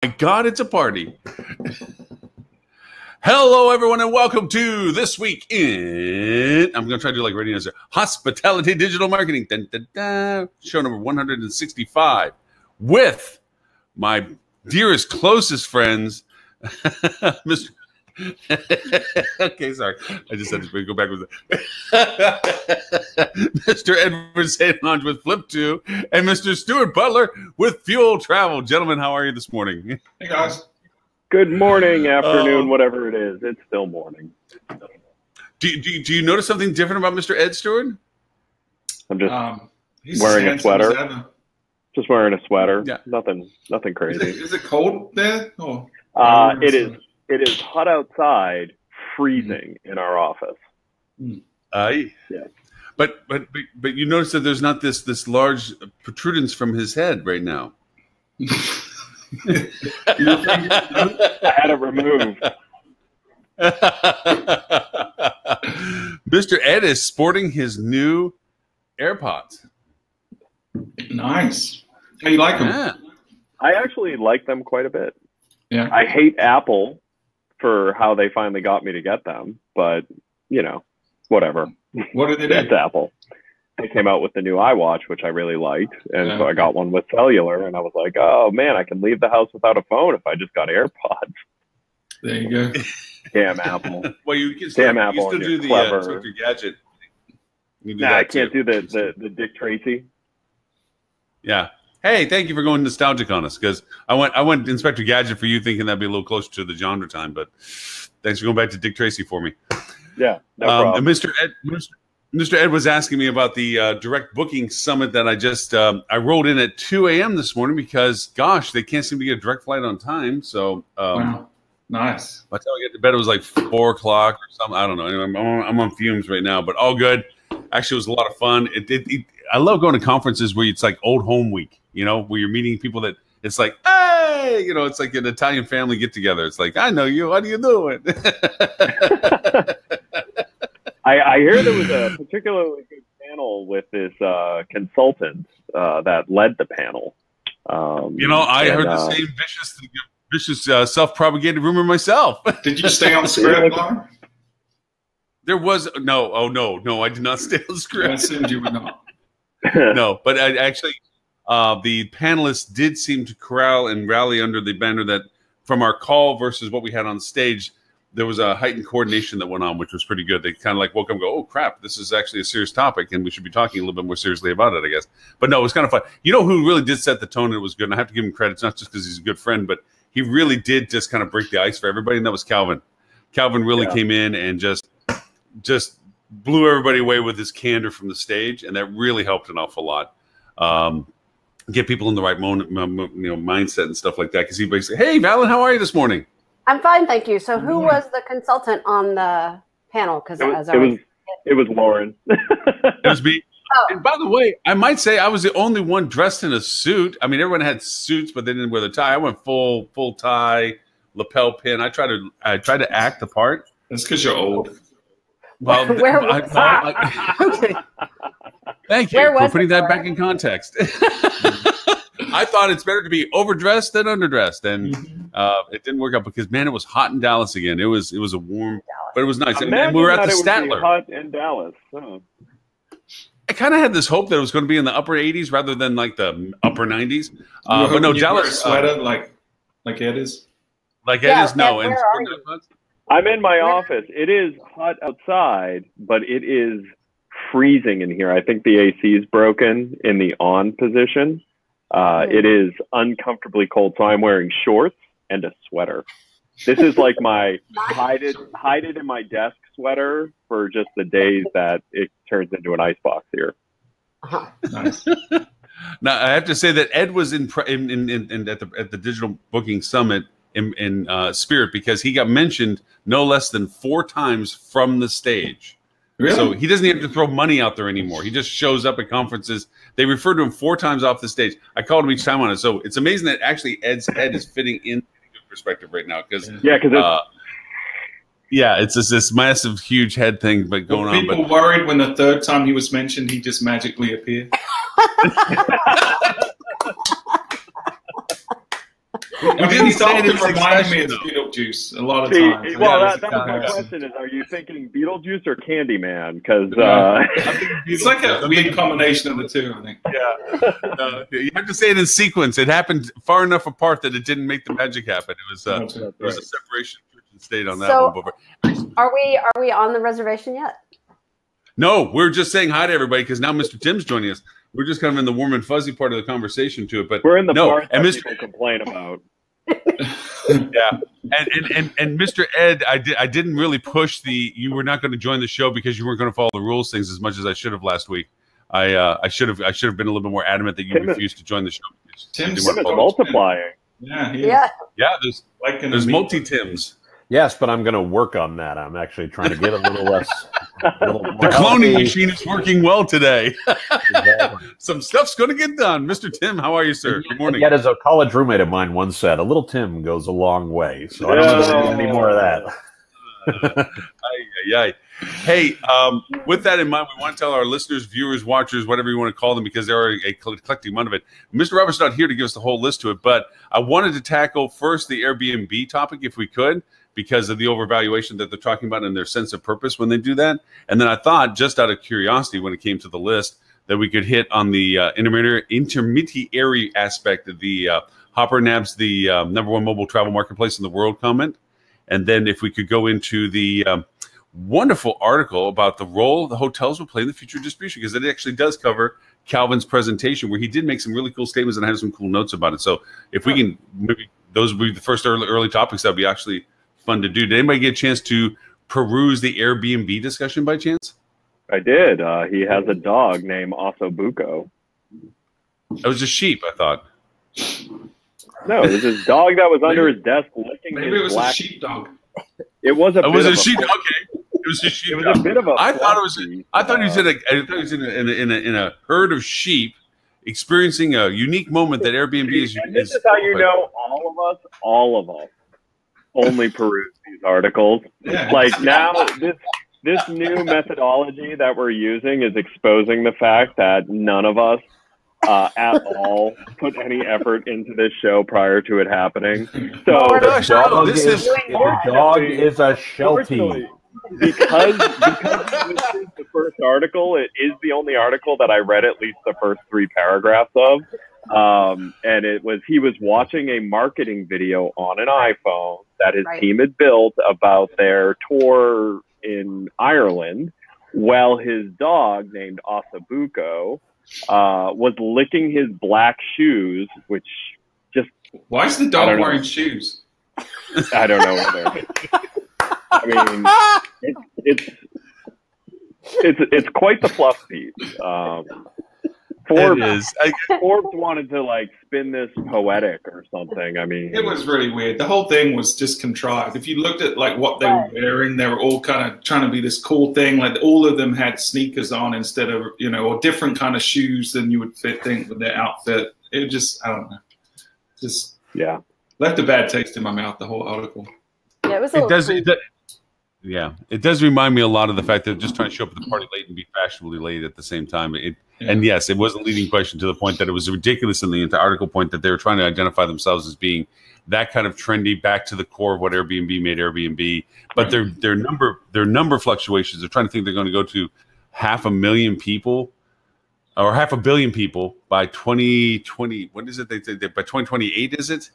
My God, it's a party. Hello, everyone, and welcome to This Week in, I'm going to try to do like radio answer, Hospitality Digital Marketing, dun, dun, dun, show number 165, with my dearest, closest friends, Mr. Okay, sorry. I just had to go back with it. Mr. Edward St. Ange with Flip2 and Mr. Stuart Butler with Fuel Travel. Gentlemen, how are you this morning? Hey, guys. Good morning, afternoon, whatever it is. It's still morning. Do you notice something different about Mr. Ed Stewart? I'm just wearing a sweater. Just wearing a sweater. Yeah. Nothing crazy. Is it cold there? Oh, it is hot outside, freezing in our office. Yeah. But you notice that there's not this large protrudence from his head right now. I had it removed. Mr. Ed is sporting his new AirPods. Nice. How you like them? Yeah. I actually like them quite a bit. Yeah. I hate Apple for how they finally got me to get them, but you know, whatever. What did they do? It's Apple. They came out with the new iWatch, which I really liked, and so I got one with cellular, and I was like, oh man, I can leave the house without a phone if I just got AirPods. There you go. Damn Apple. Well, you can still, Apple, do the Inspector Gadget. I can't do the Dick Tracy. Yeah. Hey, thank you for going nostalgic on us, because I went Inspector Gadget for you, thinking that'd be a little closer to the genre time, but thanks for going back to Dick Tracy for me. Yeah, no problem. And Mr. Ed was asking me about the direct booking summit that I just I rolled in at 2 a.m. this morning because, gosh, they can't seem to get a direct flight on time. So, wow, nice. By the time I get to bed, it was like 4 o'clock or something. I don't know. Anyway, I'm on fumes right now, but all good. Actually, it was a lot of fun. I love going to conferences where it's like old home week, you know, where you're meeting people that it's like, hey, you know, it's like an Italian family get together. It's like, I know you. What are you doing? I hear there was a particularly good panel with this consultant that led the panel. You know, I heard the same vicious self-propagated rumor myself. Did you stay on script, Lauren? There was no. Oh no, I did not stay on script. I assumed you would not. No, but I actually, the panelists did seem to corral and rally under the banner that from our call versus what we had on stage, there was a heightened coordination that went on, which was pretty good. They kind of like woke up and go, oh, crap, this is actually a serious topic, and we should be talking a little bit more seriously about it, I guess. But no, it was kind of fun. You know who really did set the tone and it was good? And I have to give him credit. It's not just because he's a good friend, but he really did just kind of break the ice for everybody, and that was Calvin. Calvin really came in and just blew everybody away with his candor from the stage, and that really helped an awful lot. Get people in the right mindset and stuff like that. Because he basically, hey, Valen, how are you this morning? I'm fine, thank you. So who was the consultant on the panel? Because it was Lauren. It was me. Oh. And by the way, I might say I was the only one dressed in a suit. I mean, everyone had suits, but they didn't wear the tie. I went full tie, lapel pin. I tried to act the part. That's because you're old. Well, okay. Thank you for putting that back in context. I thought it's better to be overdressed than underdressed, and it didn't work out because, man, it was hot in Dallas again. It was a warm, but it was nice. And we were at the Statler. Hot in Dallas. Oh. I kind of had this hope that it was going to be in the upper 80s rather than like the upper 90s. But no, Dallas sweater like Ed is. Like Ed is no. And I'm in my office. It is hot outside, but it is freezing in here. I think the AC is broken in the on position. It is uncomfortably cold, so I'm wearing shorts and a sweater. This is like my hide it in my desk sweater for just the days that it turns into an icebox here. Nice. Now I have to say that Ed was at the Digital Booking Summit in spirit, because he got mentioned no less than 4 times from the stage. Really? So he doesn't even have to throw money out there anymore. He just shows up at conferences. They refer to him 4 times off the stage. I called him each time on it. So it's amazing that actually Ed's head is fitting in perspective right now. Because it's just this massive, huge head thing going on. People worried when the 3rd time he was mentioned, he just magically appeared. I mean, didn't he's say it in often reminding me of succession, Beetlejuice a lot of See, times. well, Yeah, that was my question: is are you thinking Beetlejuice or Candyman? Because it's like a weird combination of the two, I think. Yeah, you have to say it in sequence. It happened far enough apart that it didn't make the magic happen. It was there was a separation of church and state on that one. But Are we on the reservation yet? no, we're just saying hi to everybody because now Mr. Tim's joining us. We're just kind of in the warm and fuzzy part of the conversation to it, but we're in the part and that Mr. people complain about. Yeah, and Mr. Ed, I didn't really push you were not going to join the show because you weren't going to follow the rules things as much as I should have last week. I should have been a little bit more adamant that you refused to join the show. Tim's multiplying. Yeah. There's multi-Tims. Yes, but I'm going to work on that. I'm actually trying to get a little less. The cloning machine is working well today. Exactly. Some stuff's going to get done. Mr. Tim, how are you, sir? Good morning. Yet, as a college roommate of mine once said, a little Tim goes a long way. So I don't know if there's any more of that. Hey, with that in mind, we want to tell our listeners, viewers, watchers, whatever you want to call them, because there are a collective amount of it. Mr. Robert's not here to give us the whole list to it, but I wanted to tackle first the Airbnb topic, if we could, because of the overvaluation that they're talking about and their sense of purpose when they do that. And then I thought, just out of curiosity, when it came to the list, that we could hit on the intermediary aspect of the Hopper Nabs, the #1 mobile travel marketplace in the world comment. And then if we could go into the wonderful article about the role the hotels will play in the future of distribution, because it actually does cover Calvin's presentation, where he did make some really cool statements and had some cool notes about it. So if we can, maybe those would be the first early topics that would be actually fun to do. Did anybody get a chance to peruse the Airbnb discussion by chance? I did. He has a dog named Ossobuco. It was a sheep, I thought. No, it was his dog that was under his desk licking his black. A sheepdog. It was a. It was a sheep. Okay, it was a sheep. It was a bit of a. I thought it was. I thought he was in a herd of sheep, experiencing a unique moment that Airbnb is. And this is how you know all of us, only peruse these articles. Yeah. Like now, this new methodology that we're using is exposing the fact that none of us at all put any effort into this show prior to it happening. So the dog is a Sheltie. Because this is the first article, it is the only article that I read at least the first 3 paragraphs of. And he was watching a marketing video on an iPhone that his team had built about their tour in Ireland, while his dog named Ossobuco was licking his black shoes, which just... Why is the dog wearing shoes? I don't know whether... I mean, it's quite the fluff piece. Forbes wanted to spin this poetic or something. I mean, it was really weird. The whole thing was just contrived. If you looked at what they were wearing, they were all kind of trying to be this cool thing. Like all of them had sneakers on instead of or different kind of shoes than you would think with their outfit. It just, I don't know, just left a bad taste in my mouth. The whole article. Yeah, it was. It does remind me a lot of the fact that just trying to show up at the party late and be fashionably late at the same time. And yes, it was a leading question to the point that it was ridiculous in the entire article point that they were trying to identify themselves as being that kind of trendy, back to the core of what Airbnb made Airbnb. But their number fluctuations, they're trying to think they're going to go to 500,000 people or 500 million people by 2020. What is it? They by 2028, is it?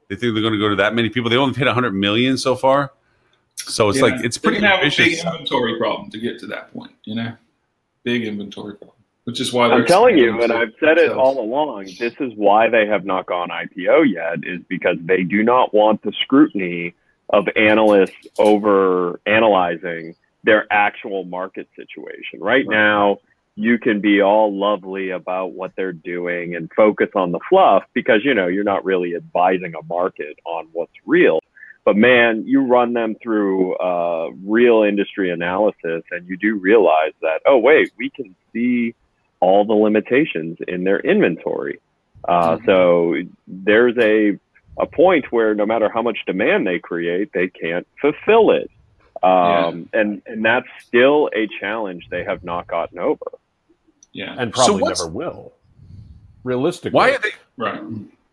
They think they're going to go to that many people. They only hit 100 million so far. So it's it's pretty ambitious. Big inventory problem to get to that point, big inventory problem, which is why I'm telling you, and I've said it all along. This is why they have not gone IPO yet, is because they do not want the scrutiny of analysts over analyzing their actual market situation. Right now, you can be all lovely about what they're doing and focus on the fluff because you're not really advising a market on what's real. But man, you run them through real industry analysis and you do realize that, oh, wait, we can see all the limitations in their inventory. So there's a point where no matter how much demand they create, they can't fulfill it. And that's still a challenge they have not gotten over. Yeah. And probably never will. Realistically. Why are they... Right.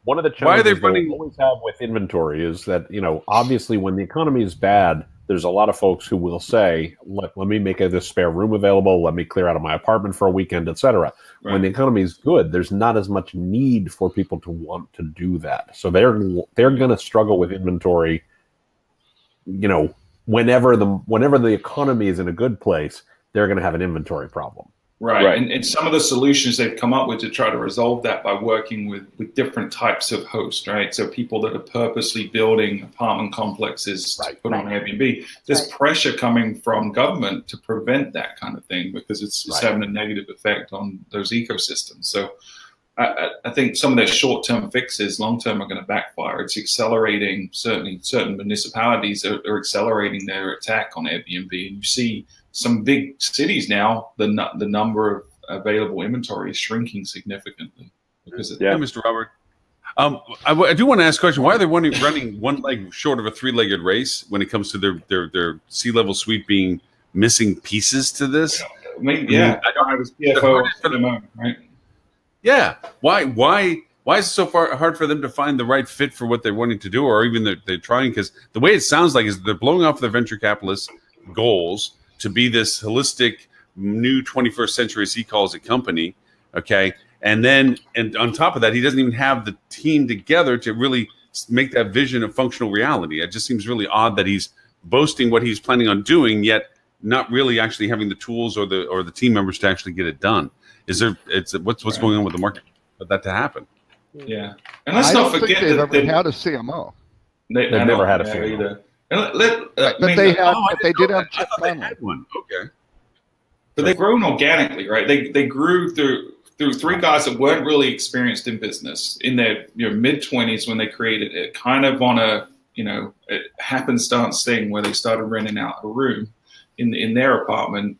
One of the Why are they challenges they'll running? always have with inventory is that, obviously when the economy is bad, there's a lot of folks who will say, let me make this spare room available, let me clear out of my apartment for a weekend, etc. Right. When the economy is good, there's not as much need for people to want to do that. So they're going to struggle with inventory, whenever the economy is in a good place, they're going to have an inventory problem. Right. And some of the solutions they've come up with to try to resolve that by working with different types of hosts, right? So people that are purposely building apartment complexes to put on Airbnb. There's pressure coming from government to prevent that kind of thing because it's having a negative effect on those ecosystems. So I think some of their short-term fixes, long-term, are going to backfire. It's accelerating, certainly certain municipalities are accelerating their attack on Airbnb. And you see some big cities now, the number of available inventory is shrinking significantly. Because Hey, Mr. Robert. I do want to ask a question. Why are they running one leg short of a three-legged race when it comes to their sea-level suite being missing pieces to this? I mean, I was CFO for the moment, right? Yeah. Why is it so hard for them to find the right fit for what they're wanting to do, or even they're trying? Because the way it sounds like is they're blowing off their venture capitalist goals to be this holistic new 21st century, as he calls it, company. Okay. And on top of that, he doesn't even have the team together to really make that vision a functional reality. It just seems really odd that he's boasting what he's planning on doing, yet not really actually having the tools or the team members to actually get it done. What's going on with the market for that to happen? Yeah. And let's not forget they've that ever had a CMO. They've never had a CMO either. But they did have Chip Conley. Had one. Okay. But they've grown organically, right? They grew through three guys that weren't really experienced in business in their mid-20s when they created it, kind of on a happenstance thing where they started renting out a room in their apartment.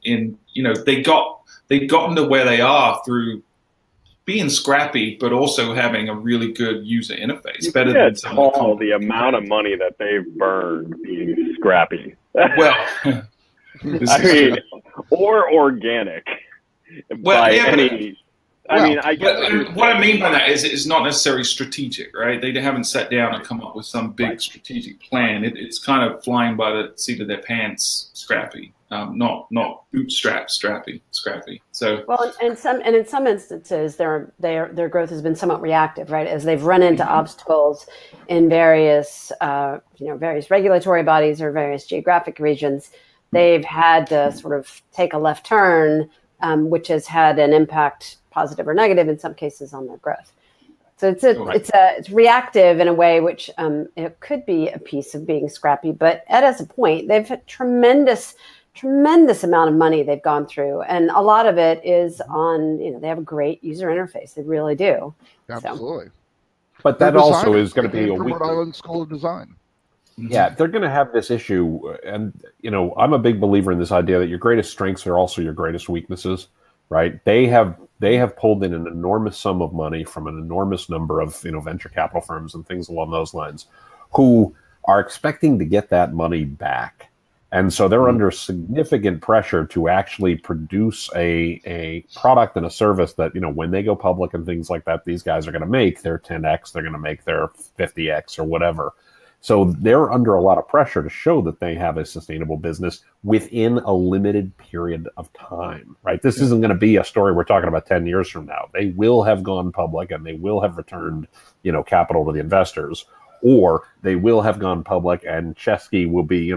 They gotten to where they are through being scrappy, but also having a really good user interface. Better than some of the amount of money that they've burned being scrappy. Well, I mean, or organic. Well, by yeah, any. I mean, I guess what I mean by that is it's not necessarily strategic, right? They haven't sat down and come up with some big strategic plan. It's kind of flying by the seat of their pants, scrappy. Not bootstrap scrappy. So well, in some instances, their growth has been somewhat reactive, right? As they've run into obstacles in various various regulatory bodies or various geographic regions, they've had to sort of take a left turn, which has had an impact, positive or negative, in some cases, on their growth. So it's reactive in a way which it could be a piece of being scrappy. But Ed has a point. They've had tremendous amount of money they've gone through, and a lot of it is on they have a great user interface. They really do. Absolutely. So. But that also is going to be a Rhode Island School of Design. Yeah, they're going to have this issue, and I'm a big believer in this idea that your greatest strengths are also your greatest weaknesses, right? They have pulled in an enormous sum of money from an enormous number of venture capital firms and things along those lines, who are expecting to get that money back, and so they're under significant pressure to actually produce a product and a service that when they go public and things like that, these guys are going to make their 10x, they're going to make their 50x or whatever. So they're under a lot of pressure to show that they have a sustainable business within a limited period of time, right? This isn't going to be a story we're talking about 10 years from now. They will have gone public and they will have returned, capital to the investors, or they will have gone public and Chesky will be,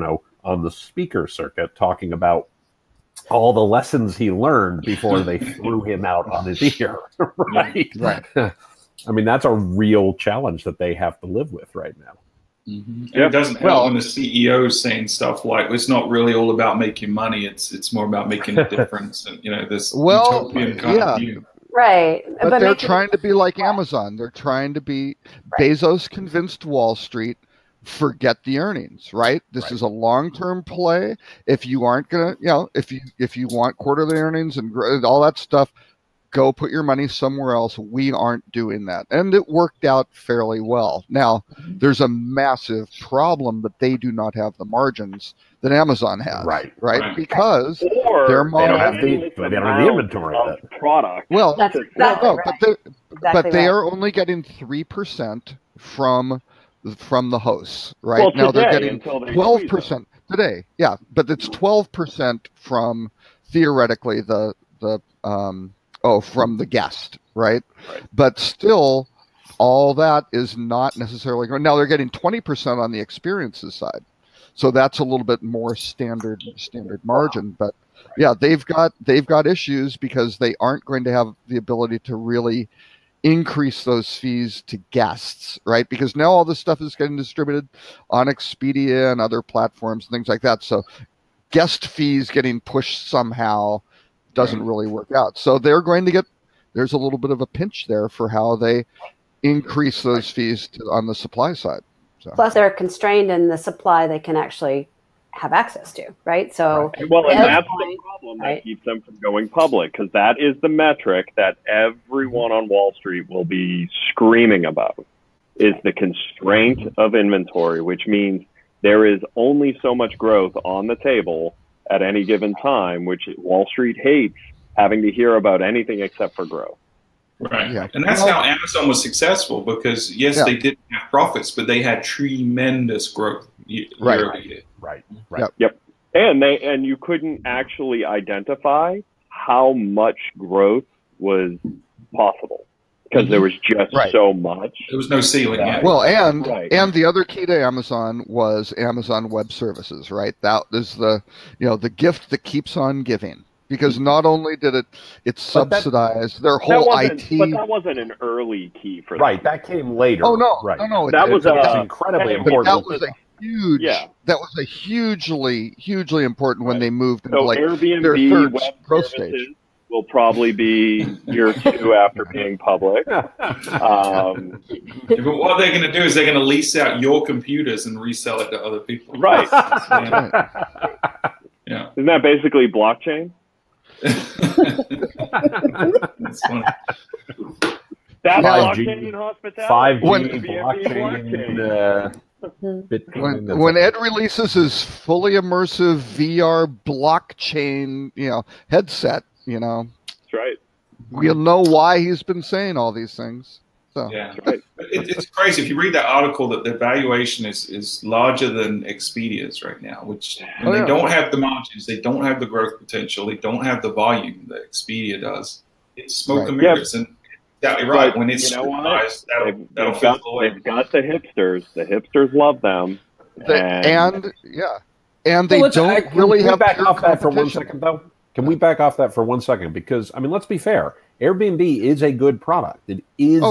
on the speaker circuit talking about all the lessons he learned before they threw him out on his ear, right? Right. I mean, that's a real challenge that they have to live with right now. Mm-hmm. It doesn't help when the CEO is saying stuff like, it's not really all about making money. It's more about making a difference. And, this utopian kind of view. Right. But they're trying to be like Amazon. They're trying to be Bezos convinced Wall Street, forget the earnings, right? This is a long-term play. If you aren't going to, if you want quarterly earnings and all that stuff, go put your money somewhere else. We aren't doing that. And it worked out fairly well. Now, there's a massive problem that they do not have the margins that Amazon has. Right. Because or their they don't have the inventory of that product. Well, exactly but they right. are only getting 3% from the hosts, right? Well, Now they're today, getting until they 12% today. Yeah, but it's 12% from theoretically from the guest, right? But still, all that is not necessarily going. Now they're getting 20% on the experiences side, so that's a little bit more standard margin. But yeah, they've got issues because they aren't going to have the ability to really increase those fees to guests, right? Because now all this stuff is getting distributed on Expedia and other platforms and things like that. So guest fees getting pushed somehow doesn't really work out. So they're going to there's a little bit of a pinch there for how they increase those fees on the supply side. So. Plus, they're constrained in the supply they can actually have access to, right? So, well, and that's the problem that keeps them from going public, because that is the metric that everyone on Wall Street will be screaming about, is the constraint of inventory, which means there is only so much growth on the table at any given time, which Wall Street hates having to hear about anything except for growth. Right. Yeah. And that's how Amazon was successful, because yes, they didn't have profits, but they had tremendous growth year over year. Right. Yep. And you couldn't actually identify how much growth was possible because there was just so much. There was no ceiling. Well, and the other key to Amazon was Amazon Web Services, right? That is the gift that keeps on giving. Because not only did it subsidize their whole IT, but that wasn't an early key for them. Right, that came later. Oh no, right. no, that was incredibly important. That was a huge. Yeah. That was a hugely important when they moved into Airbnb their third web growth stage. Will probably be year 2 after being public. But what they're going to do is they're going to lease out your computers and resell it to other people. Right. Yeah. Isn't that basically blockchain? That's funny. That's blockchain in hospitality. 5G blockchain. When Ed releases his fully immersive VR blockchain, headset, that's right. We'll know why he's been saying all these things. So. Yeah, that's right. It's crazy. If you read that article, that the valuation is larger than Expedia's right now, which they don't have the margins, they don't have the growth potential, they don't have the volume that Expedia does. It's smoke and mirrors, and exactly right. When it's supervised, that'll fizzle away. They've got the hipsters. The hipsters love them, and they don't really have. Back off that for 1 second, though. Can we back off that for 1 second? Because let's be fair. Airbnb is a good product. It is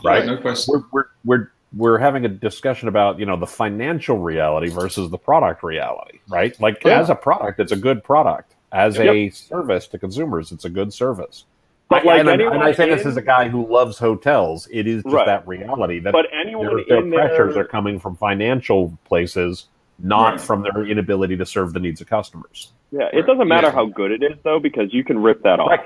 right. No question. We're having a discussion about the financial reality versus the product reality, right? Like as a product, it's a good product. As a service to consumers, it's a good service. But and I say this as a guy who loves hotels. It is just that reality that their pressures are coming from financial places, not from their inability to serve the needs of customers. Yeah, it doesn't matter how good it is, though, because you can rip that off. Right.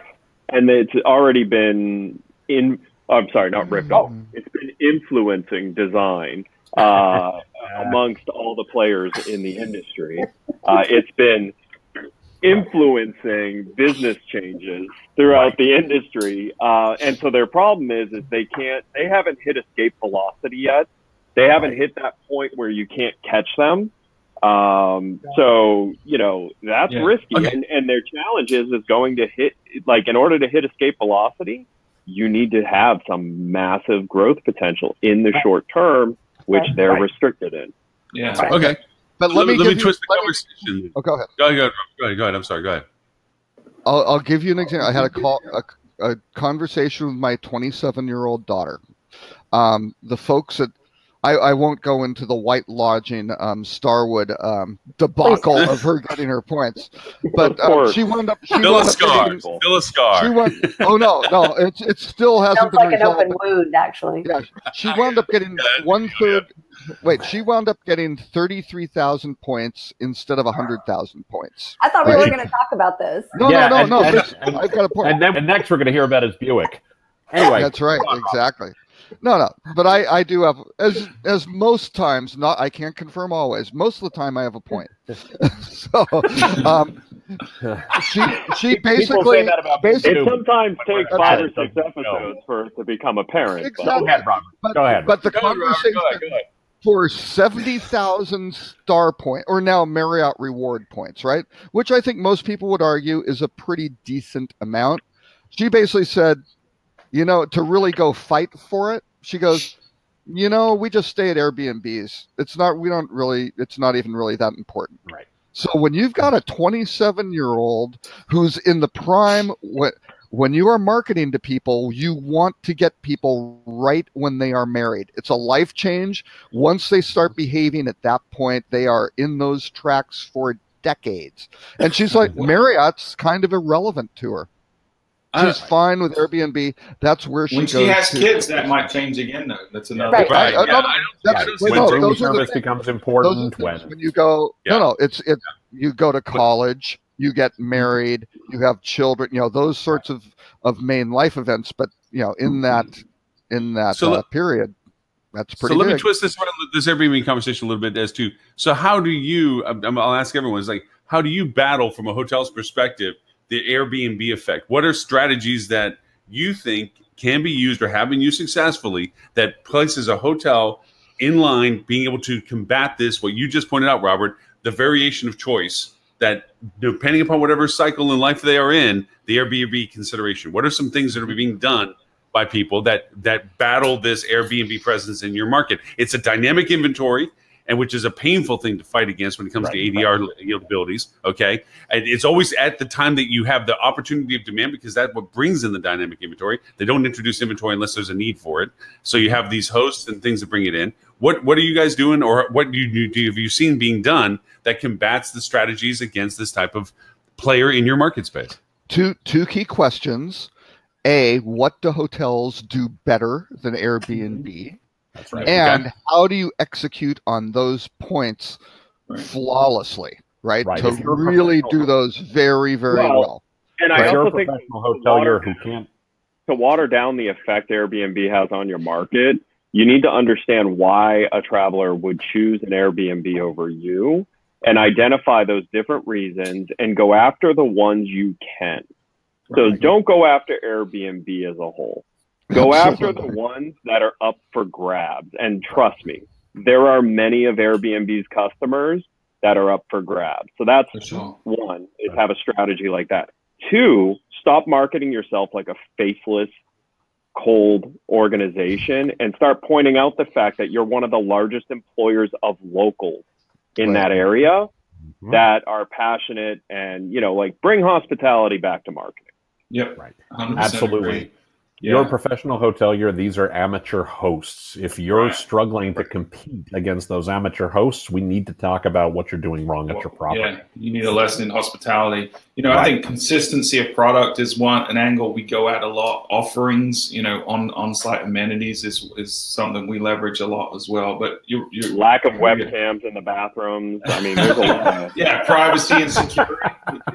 And it's already been not ripped off. It's been influencing design amongst all the players in the industry. It's been influencing business changes throughout the industry. And so their problem is they haven't hit escape velocity yet. They haven't hit that point where you can't catch them. So, that's risky. Okay. And their challenge is going to hit, in order to hit escape velocity, you need to have some massive growth potential in the short term, which they're restricted in. Yeah. Right. Okay. But let me twist the conversation. Oh, go ahead. Go ahead. I'm sorry. Go ahead. I'll give you an example. I had a conversation with my 27-year-old daughter. The folks at I won't go into the White Lodging Starwood debacle of her getting her points, but she wound up. Still a scar. Oh no, it still hasn't been like resolved. An open wound, actually. Yeah, she wound up getting 1/3. Wait, she wound up getting 33,000 points instead of 100,000 points. I thought we were going to talk about this. No. I've got a point. And next we're going to hear about his Buick. Anyway, that's right, exactly. No, but I do have, as most times, I can't confirm always. Most of the time I have a point. So, she People basically say that about basically It sometimes takes Okay. 5 or 6 episodes for it to become apparent. but- Exactly. Go ahead, Robert. Go ahead. But the Go ahead, Robert. conversation Go ahead. for 70,000 star point, or now Marriott reward points, right? Which I think most people would argue is a pretty decent amount. She basically said, you know, to really go fight for it, she goes, you know, we just stay at Airbnbs. It's not even really that important. Right. So when you've got a 27-year-old who's in the prime, when you are marketing to people, you want to get people right when they are married. It's a life change. Once they start behaving at that point, they are in those tracks for decades. And she's like, Marriott's kind of irrelevant to her. She's fine with Airbnb. That's where she When goes. she has to. kids, that might change again, though. That's another. Right. Right. I- I Yeah, don't- I that's- don't- wait, When no, room those are the service things- becomes those are important, things when you go, no, it's you go to college, you get married, you have children, you know, those sorts of main life events. But you know, in that So period, that's pretty. So let me big. twist this around, this Airbnb conversation a little bit as to, so how do you, I'll ask everyone, is like, how do you battle from a hotel's perspective the Airbnb effect? What are strategies that you think can be used or have been used successfully that places a hotel in line being able to combat this, what you just pointed out, Robert, the variation of choice that depending upon whatever cycle in life they are in, the Airbnb consideration? What are some things that are being done by people that battle this Airbnb presence in your market? It's a dynamic inventory, and which is a painful thing to fight against when it comes to ADR abilities. Okay, and it's always at the time that you have the opportunity of demand, because that's what brings in the dynamic inventory. They don't introduce inventory unless there's a need for it. So you have these hosts and things that bring it in. What are you guys doing, or what have you seen being done that combats the strategies against this type of player in your market space? Two key questions. A, what do hotels do better than Airbnb? That's right. And how do you execute on those points flawlessly, right? Right. To If you're a really professional- do those very, very well. And If I you're a also think professional hotelier who can't, to water down the effect Airbnb has on your market, you need to understand why a traveler would choose an Airbnb over you, and identify those different reasons and go after the ones you can. So don't go after Airbnb as a whole. Go after the ones that are up for grabs. And trust me, there are many of Airbnb's customers that are up for grabs. So that's one, is have a strategy like that. Two, stop marketing yourself like a faceless, cold organization, and start pointing out the fact that you're one of the largest employers of locals in that area that are passionate and, you know, like, bring hospitality back to marketing. Yep. right. 100% Absolutely. agree. You're a Yeah. professional hotelier. These are amateur hosts. If you're struggling to compete against those amateur hosts, we need to talk about what you're doing wrong at your property. Yeah, you need a lesson in hospitality. You know, I think consistency of product is an angle we go at a lot. Offerings, you know, on-site amenities is something we leverage a lot as well. But you Lack of webcams in the bathrooms. I mean, there's a lot of yeah, privacy and security.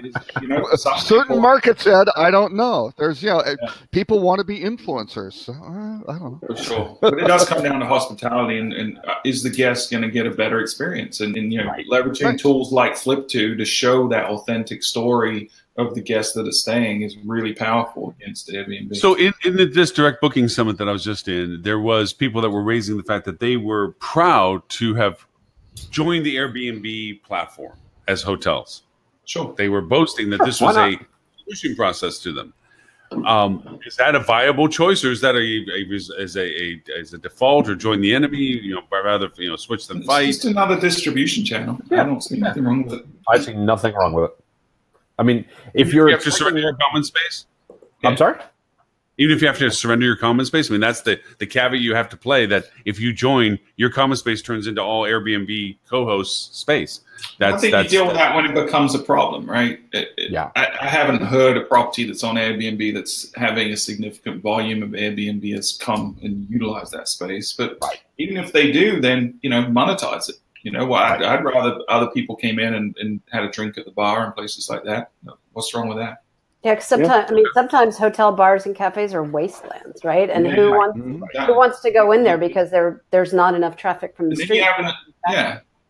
Is, you know, Certain markets, Ed, I don't know. There's, you know, people want to be influencers. So, I don't know. For sure. But it does come down to hospitality and is the guest going to get a better experience? And you know, leveraging tools like Flip2 to show that authentic story of the guests that are staying is really powerful against Airbnb. So in this direct booking summit that I was just in, there was people that were raising the fact that they were proud to have joined the Airbnb platform as hotels. Sure. They were boasting that this was a solution process to them. Is that a viable choice, or is that a default, or join the enemy? You know, rather switch than fight. It's just another distribution channel. I don't see anything wrong with it. I see nothing wrong with it. I mean, if you have to surrender your common space. I'm sorry? Even if you have to surrender your common space, I mean, that's the caveat you have to play, that if you join, your common space turns into all Airbnb co-host space. I think you deal with that when it becomes a problem, right? I haven't heard a property that's on Airbnb that's having a significant volume of Airbnb has come and utilize that space. But even if they do, then, you know, monetize it. You know, I'd rather other people came in and had a drink at the bar and places like that. What's wrong with that? Yeah, because sometimes hotel bars and cafes are wastelands, right? And who wants to go in there because there's not enough traffic from the street?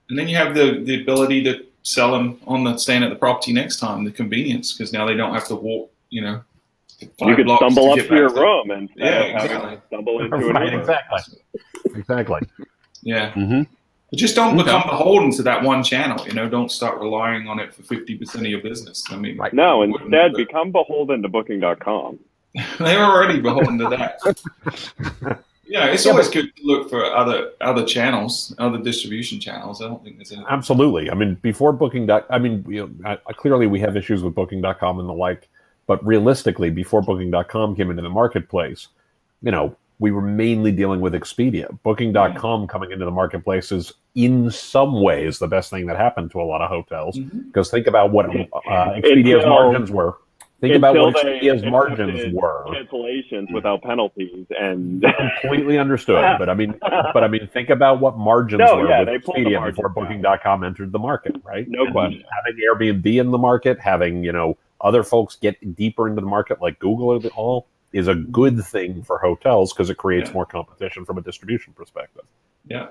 And then you have the ability to sell them on the staying at the property next time. The convenience, because now they don't have to walk. You know, you could stumble up to your room and exactly. stumble into Right, it. exactly. Yeah. Mm-hmm. But just don't become beholden to that one channel. You know, don't start relying on it for 50% of your business. I mean, No, instead become beholden to Booking.com. They're already beholden to that. Yeah, it's always good to look for other channels, other distribution channels. I don't think there's anything. Absolutely. I mean, before Booking. I mean, clearly we have issues with Booking.com and the like, but realistically, before Booking.com came into the marketplace, you know, we were mainly dealing with Expedia. Booking.com coming into the marketplace is in some ways the best thing that happened to a lot of hotels. Because think about what Expedia's margins were. Think about what Expedia's margins were. Cancellations without penalties and completely understood. But I mean, think about what margins were with Expedia before Booking.com entered the market, right? No question. Having Airbnb in the market, having other folks get deeper into the market like Google or all is a good thing for hotels because it creates more competition from a distribution perspective. Yeah.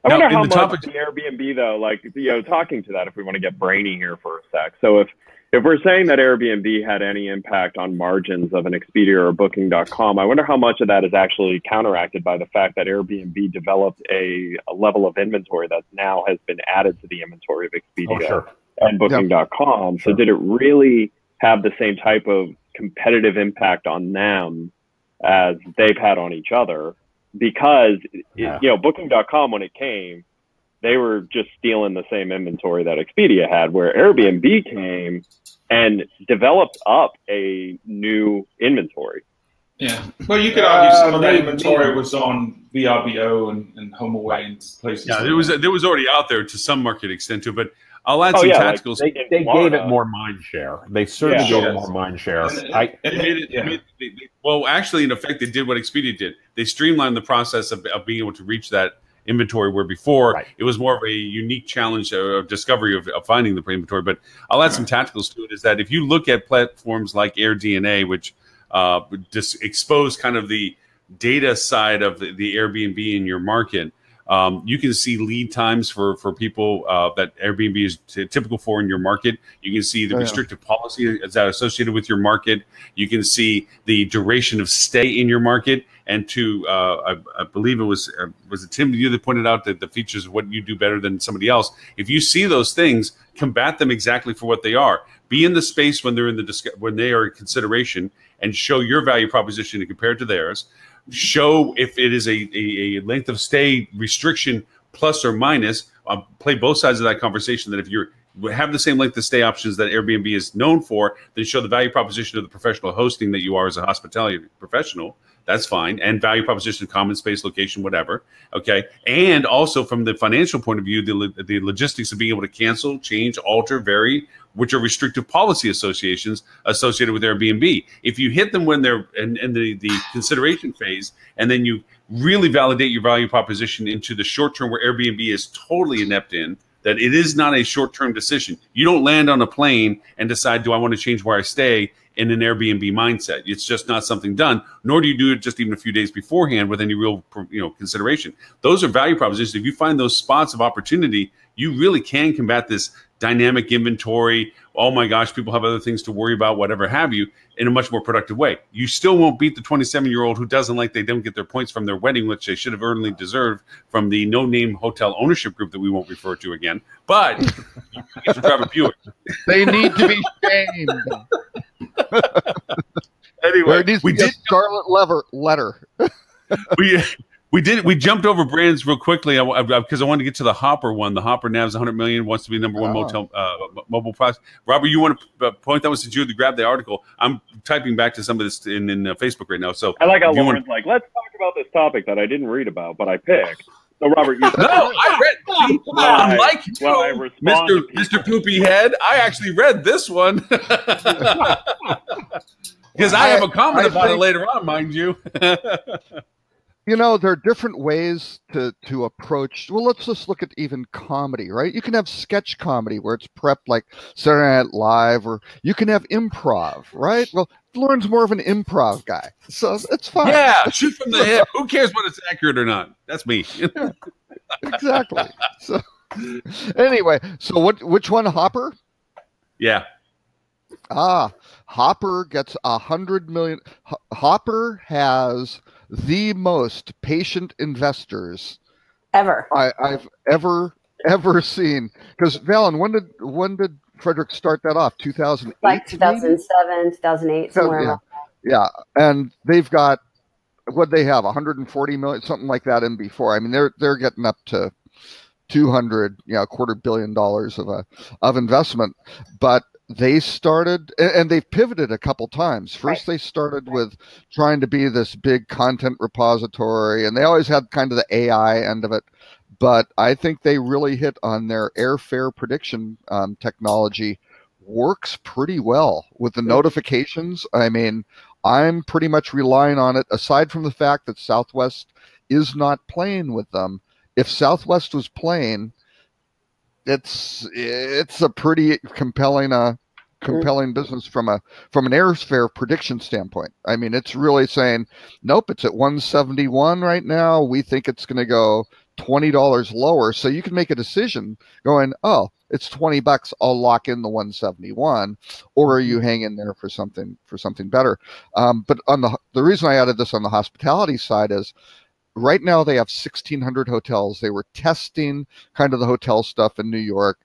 I wonder how much the Airbnb though, like talking to that, if we want to get brainy here for a sec. So if we're saying that Airbnb had any impact on margins of an Expedia or Booking.com, I wonder how much of that is actually counteracted by the fact that Airbnb developed a level of inventory that now has been added to the inventory of Expedia and Booking.com. So did it really have the same type of competitive impact on them as they've had on each other? Because, Booking.com, when it came, they were just stealing the same inventory that Expedia had, where Airbnb came and developed up a new inventory. Yeah. Well, you could argue some of that inventory was on VRBO and HomeAway and places. Yeah, there was already out there to some market extent too, but I'll add some tacticals. They gave it more mind share. They certainly gave it more mind share. Well, actually, in effect, they did what Expedia did. They streamlined the process of being able to reach that inventory, where before it was more of a unique challenge of discovery of finding the inventory. But I'll add some tacticals to it, is that if you look at platforms like AirDNA, which just expose kind of the data side of the Airbnb in your market, you can see lead times for people that Airbnb is typical for in your market. You can see the restrictive policy that associated with your market. You can see the duration of stay in your market. And I believe it was it Tim, you that pointed out that the features of what you do better than somebody else. If you see those things, combat them exactly for what they are. Be in the space when they're when they are in consideration, and show your value proposition to compare to theirs. Show if it is a length of stay restriction plus or minus. Play both sides of that conversation. That if you have the same length of stay options that Airbnb is known for, then show the value proposition of the professional hosting that you are as a hospitality professional. That's fine. And value proposition, common space, location, whatever. Okay. And also from the financial point of view, the logistics of being able to cancel, change, alter, vary, which are restrictive policy associations associated with Airbnb. If you hit them when they're in the consideration phase, and then you really validate your value proposition into the short term, where Airbnb is totally inept in, that it is not a short-term decision. You don't land on a plane and decide, do I want to change where I stay in an Airbnb mindset? It's just not something done, nor do you do it just even a few days beforehand with any real consideration. Those are value propositions. If you find those spots of opportunity, you really can combat this dynamic inventory. Oh my gosh, people have other things to worry about, whatever have you, in a much more productive way. You still won't beat the 27-year-old who doesn't like they don't get their points from their wedding, which they should have earnestly deserved from the no-name hotel ownership group that we won't refer to again. But you get to drive a Buick. They need to be shamed. Anyway, there needs to be a scarlet letter. We jumped over brands real quickly because I wanted to get to the Hopper one. The Hopper nav's 100 million, wants to be number one mobile product. Robert, you want to point that was since you grabbed the article? I'm typing back to some of this in Facebook right now. So I like how Lauren's like, let's talk about this topic that I didn't read about, but I picked. So Robert, you I read. Unlike you, Mr. Poopy Head, I actually read this one because I have a comment about it later on, mind you. There are different ways to approach. Well, let's just look at even comedy, right? You can have sketch comedy where it's prepped like Saturday Night Live, or you can have improv, right? Well, Lauren's more of an improv guy, so it's fine. Yeah, shoot from the hip. Who cares whether it's accurate or not? That's me. Exactly. So Anyway, so which one, Hopper? Yeah. Hopper gets 100 million. Hopper has the most patient investors Ever. I've ever seen. Because Valen, when did Frederick start that off? 2008, like 2007, 2008, somewhere. Yeah, and they've got what they have 140 million, something like that, in before. I mean, they're getting up to 200, $250 million of investment, but they started, and they've pivoted a couple times. First, they started with trying to be this big content repository, and they always had kind of the AI end of it. But I think they really hit on their airfare prediction technology. Works pretty well with the notifications. I mean, I'm pretty much relying on it, aside from the fact that Southwest is not playing with them. If Southwest was playing, it's a pretty compelling business from an airfare prediction standpoint. I mean, it's really saying, nope, it's at 171 right now. We think it's going to go $20 lower. So you can make a decision going, oh, it's $20. I'll lock in the 171, or you hang in there for something better. But on the reason I added this on the hospitality side is, right now they have 1,600 hotels. They were testing kind of the hotel stuff in New York.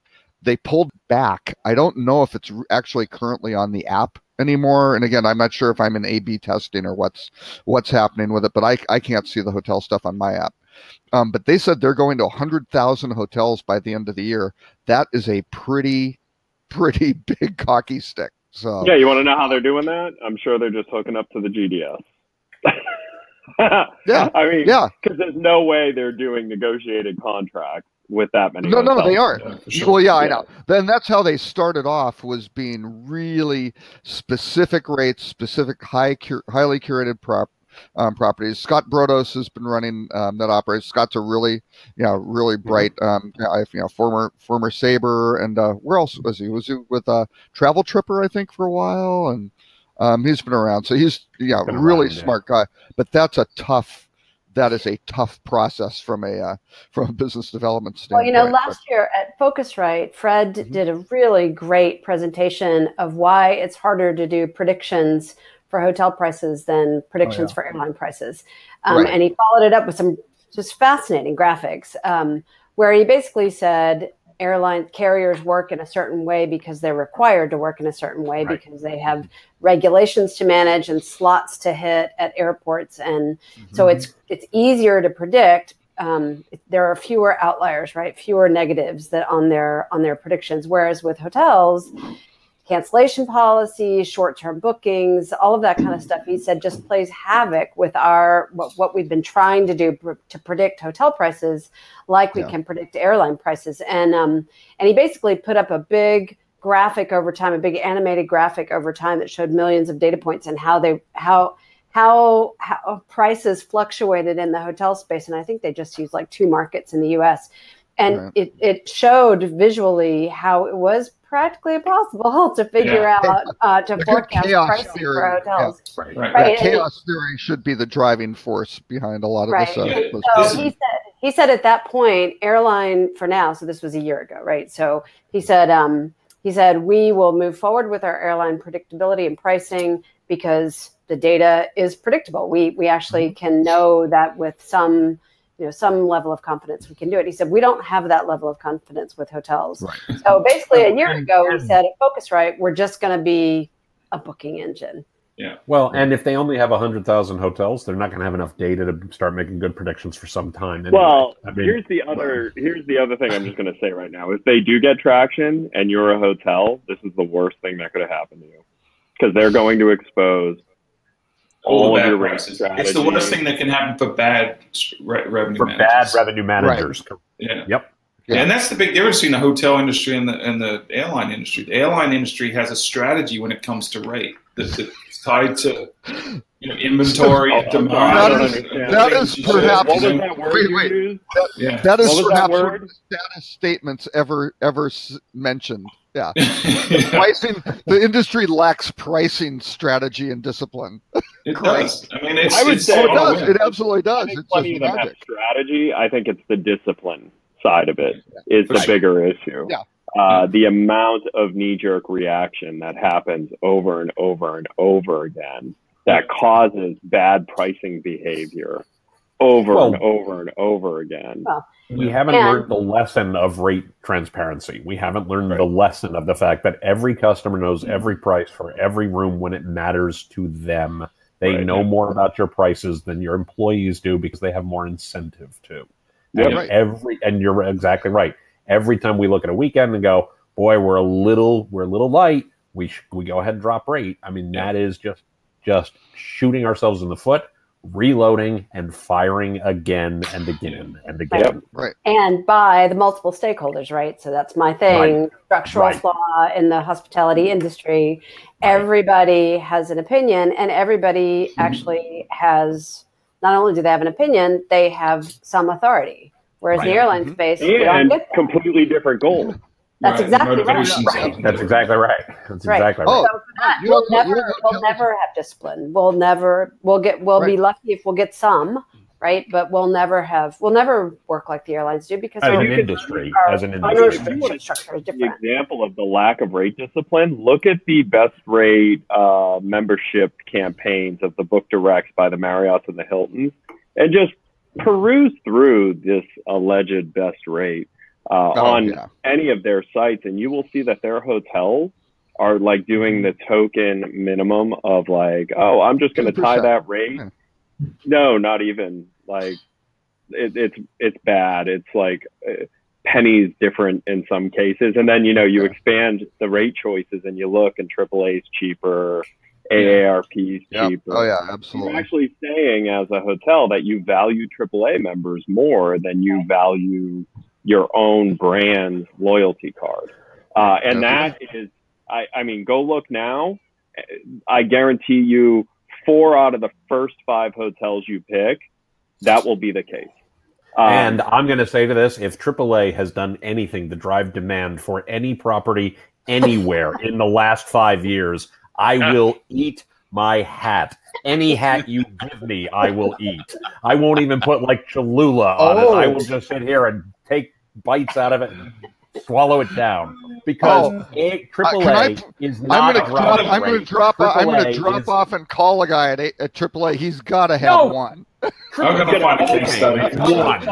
They pulled back. I don't know if it's actually currently on the app anymore. And again, I'm not sure if I'm in A/B testing or what's happening with it, but I can't see the hotel stuff on my app. But they said they're going to 100,000 hotels by the end of the year. That is a pretty big hockey stick. So yeah, you want to know how they're doing that? I'm sure they're just hooking up to the GDS. Yeah, I mean, yeah, because there's no way they're doing negotiated contracts with that many. No, hotels. they aren't. Yeah, for sure. Well, yeah, I know. Then that's how they started off, was being really specific rates, specific highly curated properties. Scott Brodos has been running that operation. Scott's a really bright former Sabre, and where else was he? Was he with Travel Tripper, I think, for a while, and he's been around. So he's really smart guy. But that is a tough process from a business development standpoint. Well, last year at Focusrite, Fred did a really great presentation of why it's harder to do predictions for hotel prices than predictions for airline prices. And he followed it up with some just fascinating graphics where he basically said airline carriers work in a certain way because they're required to work in a certain way because they have regulations to manage and slots to hit at airports. And so it's easier to predict. There are fewer outliers, right? Fewer negatives that on their predictions. Whereas with hotels, cancellation policies, short-term bookings, all of that kind of stuff, he said, just plays havoc with what we've been trying to do to predict hotel prices, like we can predict airline prices. And he basically put up a big graphic over time, a big animated graphic over time that showed millions of data points and how prices fluctuated in the hotel space. And I think they just used like 2 markets in the U.S. And it showed visually how it was practically impossible to figure out to forecast pricing for hotels. Yeah. Right. Chaos theory should be the driving force behind a lot of this. So he said at that point, airline for now. So this was a year ago, right? So he said we will move forward with our airline predictability and pricing because the data is predictable. We actually can know that with some level of confidence we can do it. He said, we don't have that level of confidence with hotels. Right. So basically a year ago, he said at Focusrite, we're just going to be a booking engine. Yeah. Well, and if they only have 100,000 hotels, they're not going to have enough data to start making good predictions for some time. Anyway. Well, here's the other thing I'm just going to say right now. If they do get traction and you're a hotel, this is the worst thing that could have happened to you because they're going to expose all of your prices. It's the worst thing that can happen for bad revenue managers. Bad revenue managers. Right. Yeah. Yep. Yeah, and that's the big difference between the hotel industry and the airline industry. The airline industry has a strategy when it comes to rate that's tied to inventory and demand. That is perhaps that is perhaps one of the saddest statements ever mentioned. Yeah, the industry lacks pricing strategy and discipline. It does. I mean, I would say it does. It absolutely does. It's plenty of them have strategy. I think it's the discipline side of it is the bigger issue. Yeah. The amount of knee-jerk reaction that happens over and over and over again that causes bad pricing behavior over and over and over again. We haven't learned the lesson of rate transparency. We haven't learned the lesson of the fact that every customer knows every price for every room when it matters to them. They know more about your prices than your employees do because they have more incentive to. And you're exactly right. Every time we look at a weekend and go, boy, we're a little light, we go ahead and drop rate. I mean, that is just shooting ourselves in the foot, reloading and firing again and again and again. Right. And by the multiple stakeholders, right? So that's my thing. Structural flaw in the hospitality industry. Everybody has an opinion, and everybody actually has, not only do they have an opinion, they have some authority. Whereas the airline space, we don't get that. Completely different goals. That's exactly right. That's exactly right. That's exactly right. So for that, we'll never have discipline. We'll be lucky if we'll get some, right? But we'll never work like the airlines do because as an industry. Structure is different. Example of the lack of rate discipline. Look at the best rate membership campaigns of the Book Directs by the Marriotts and the Hiltons, and just peruse through this alleged best rate on any of their sites, and you will see that their hotels are like doing the token minimum of like, oh, I'm just going to tie that rate. No, not even. Like it's bad. It's like pennies different in some cases, and then you expand the rate choices and you look, and AAA is cheaper. AARP is cheaper. Oh yeah, absolutely. You're actually saying as a hotel that you value AAA members more than you value your own brand's loyalty card. And that is, I mean, go look now. I guarantee you 4 out of the first 5 hotels you pick, that will be the case. And I'm going to say to this, if AAA has done anything to drive demand for any property anywhere in the last 5 years, I will eat my hat. Any hat you give me, I will eat. I won't even put like Cholula on it. I will just sit here and take bites out of it and swallow it down because AAA is not. I'm going to drop off and call a guy at AAA. He's got to have one. I'm going to find a case study.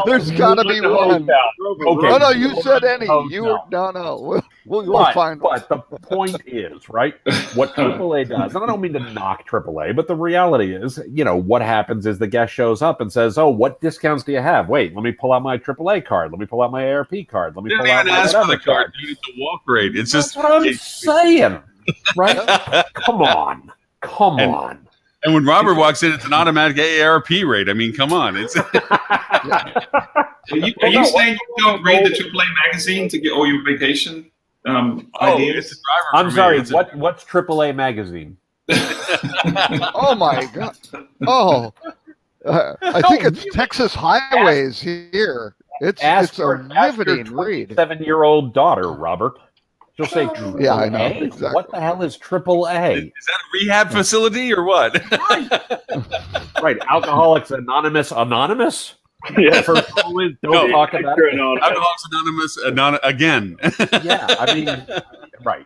There's got to be one. Okay. No, you said any. No. We'll find one. But the point is, right, what AAA does, and I don't mean to knock AAA, but the reality is, what happens is the guest shows up and says, oh, what discounts do you have? Wait, let me pull out my AAA card. Let me pull out my ARP card. Let me pull out my ask for the card. You need the walk rate. It's just what I'm saying, right? Come on. And when Robert walks in, it's an automatic AARP rate. I mean, come on. It's Are you saying you don't read the AAA magazine to get all your vacation ideas? It's a driver. I'm sorry. What's AAA magazine? Oh my God! Oh, I think it's Texas Highways here. It's a riveting read. 7-year-old daughter, Robert. She'll say, yeah, I know. Exactly. What the hell is AAA? Is that a rehab facility or what? Right. Alcoholics Anonymous. Yeah. Don't talk about it. Alcoholics Anonymous again. Yeah, I mean, right.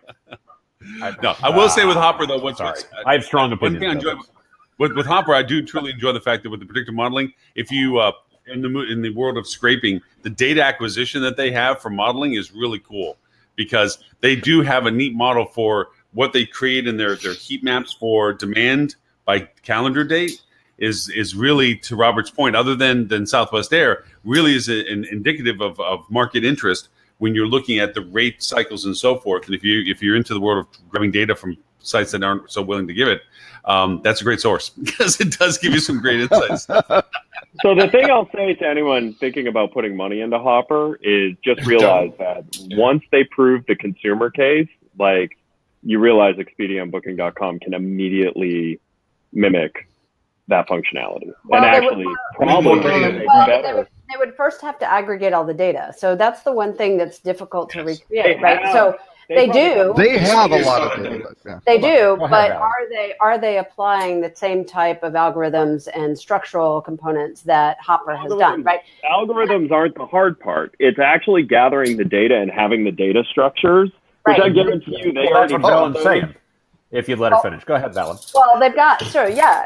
I will say with Hopper, though, I have strong opinions. One thing I enjoy with Hopper, I do truly enjoy the fact that with the predictive modeling, if you in the world of scraping, the data acquisition that they have for modeling is really cool. Because they do have a neat model for what they create in their heat maps for demand by calendar date is really, to Robert's point, other than Southwest Air, really is an indicative of market interest when you're looking at the rate cycles and so forth. And if you're into the world of grabbing data from sites that aren't so willing to give it, that's a great source because it does give you some great insights. So the thing I'll say to anyone thinking about putting money into Hopper is just realize that once they prove the consumer case, like you realize Expedia and Booking.com can immediately mimic that functionality and actually probably better. They would first have to aggregate all the data. So that's the one thing that's difficult to recreate, right? So They do. They have a lot of data. Yeah. They do, Go ahead, but Alan. are they applying the same type of algorithms and structural components that Hopper has done? Right. Algorithms aren't the hard part. It's actually gathering the data and having the data structures, which Right. I guarantee you they Well, already that's what Valen's those. saying. If you'd let her finish. Go ahead, Valen. Well, they've got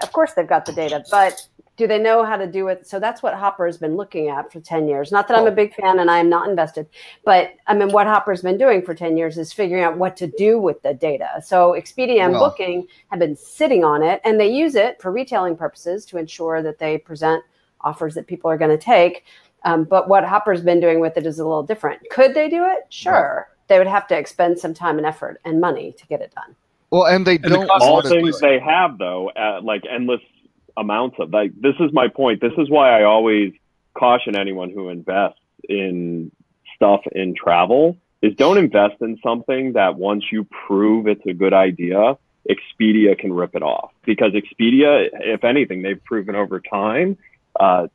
of course they've got the data, but do they know how to do it? So that's what Hopper has been looking at for 10 years. Not that I'm a big fan and I am not invested, but I mean, what Hopper's been doing for 10 years is figuring out what to do with the data. So Expedia and Booking have been sitting on it, and they use it for retailing purposes to ensure that they present offers that people are going to take. But what Hopper's been doing with it is a little different. Could they do it? Sure. Right. They would have to expend some time and effort and money to get it done. Well, and they don't. All things they have, though, like endless amounts of, like, this is my point. This is why I always caution anyone who invests in stuff in travel is don't invest in something that once you prove it's a good idea, Expedia can rip it off. Because Expedia, if anything, they've proven over time,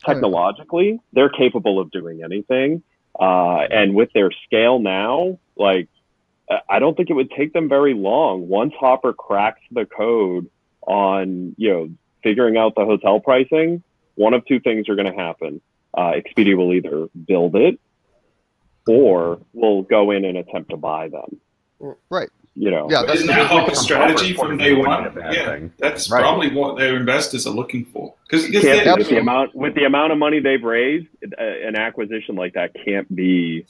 technologically, they're capable of doing anything. And with their scale now, like, I don't think it would take them very long once Hopper cracks the code on, figuring out the hotel pricing. One of two things are going to happen. Expedia will either build it or will go in and attempt to buy them. Right. Isn't that Hopper's strategy from day one? Yeah, that's probably what their investors are looking for. Because with the amount of money they've raised, an acquisition like that can't be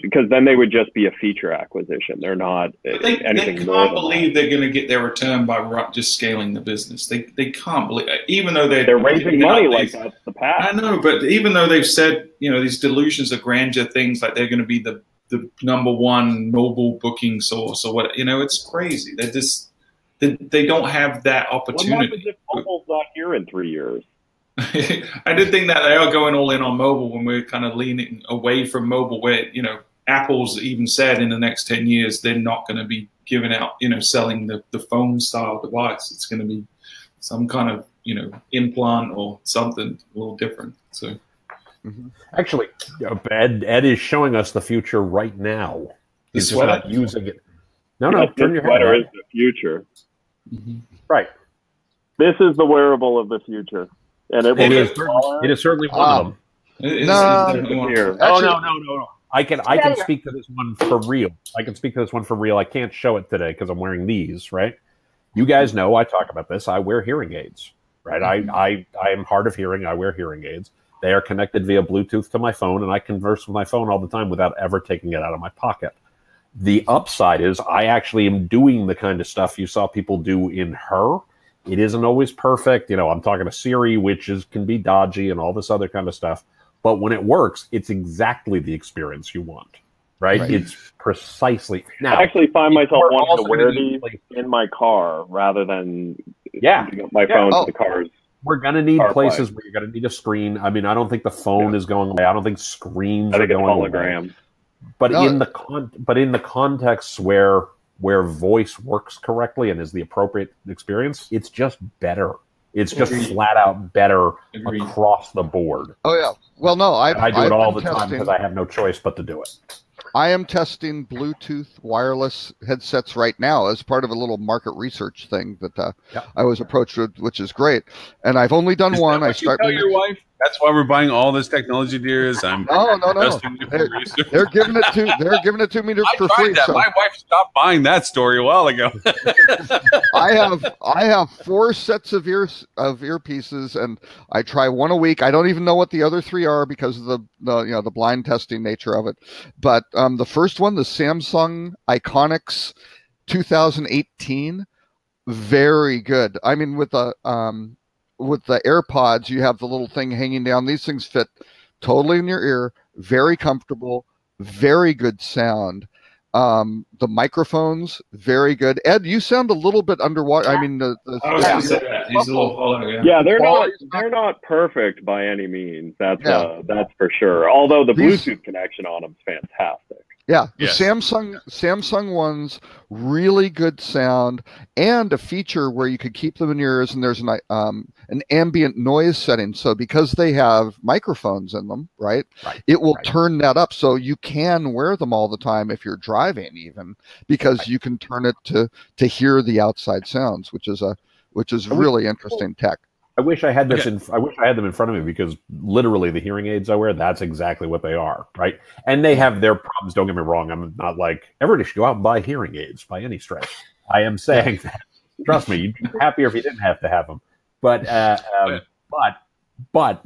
because then they would just be a feature acquisition. They're not anything they more. Can't believe they're going to get their return by just scaling the business. They can't believe, even though they're raising money like that's the path. I know, but even though they've said these delusions of grandeur things like they're going to be the number one mobile booking source or what, it's crazy. They're just they don't have that opportunity. What happens if mobile's not here in 3 years? I did think that they are going all in on mobile when we're kind of leaning away from mobile, where, Apple's even said in the next 10 years, they're not going to be giving out, selling the phone style device. It's going to be some kind of, implant or something a little different. So actually, Ed is showing us the future right now. He's just not using it. No, turn your head. Sweater is the future. Mm-hmm. Right. This is the wearable of the future. And it is certainly one of them. No. I can speak to this one for real. I can't show it today because I'm wearing these, right? You guys know I talk about this. I wear hearing aids, right? I am hard of hearing. I wear hearing aids. They are connected via Bluetooth to my phone, and I converse with my phone all the time without ever taking it out of my pocket. The upside is I actually am doing the kind of stuff you saw people do in Her. It isn't always perfect. I'm talking to Siri, which can be dodgy and all this other kind of stuff. But when it works, it's exactly the experience you want, right? It's precisely. Now, I actually find myself wanting to wear these in my car rather than my phone to the cars. We're going to need places where you're going to need a screen. I mean, I don't think the phone is going away. I don't think screens are going away. But in the context where voice works correctly and is the appropriate experience, it's just better. It's just flat out better across the board. Oh yeah. Well, no, I do it all the time because I have no choice but to do it. I am testing Bluetooth wireless headsets right now as part of a little market research thing that I was approached with, which is great. And I've only done one. I start. Tell your wife that's why we're buying all this technology, dear. Is I'm no. They're giving it to me for free. That. So. My wife stopped buying that story a while ago. I have 4 sets of earpieces, and I try one a week. I don't even know what the other 3 are because of the blind testing nature of it. But the first one, the Samsung Iconics 2018, very good. I mean, with the AirPods, you have the little thing hanging down. These things fit totally in your ear. Very comfortable. Very good sound. The microphones, very good. Ed, you sound a little bit underwater. I mean, I was going to say that. He's a little hollow. Yeah, they're not perfect by any means. That's for sure. Although the Bluetooth connection on them is fantastic. Yeah, the Samsung ones, really good sound, and a feature where you could keep them in your ears, and there's an ambient noise setting. So because they have microphones in them, right, it will turn that up so you can wear them all the time if you're driving, even because you can turn it to hear the outside sounds, which is really interesting tech. I wish I had this I wish I had them in front of me, because literally the hearing aids I wear, that's exactly what they are, right? And they have their problems, don't get me wrong. I'm not like, everybody should go out and buy hearing aids by any stretch. I am saying that. Trust me, you'd be happier if you didn't have to have them. But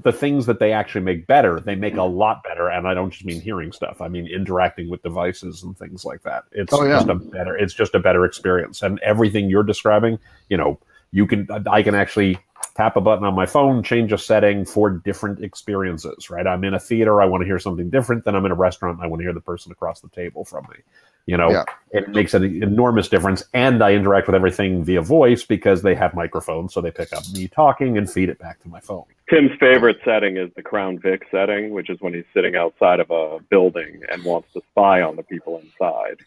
the things that they actually make better, they make a lot better. And I don't just mean hearing stuff. I mean interacting with devices and things like that. It's just a better experience. And everything you're describing, you know, I can actually tap a button on my phone, change a setting for different experiences, right? I'm in a theater, I want to hear something different than I'm in a restaurant, I want to hear the person across the table from me. You know, it makes an enormous difference. And I interact with everything via voice because they have microphones, so they pick up me talking and feed it back to my phone. Tim's favorite setting is the Crown Vic setting, which is when he's sitting outside of a building and wants to spy on the people inside.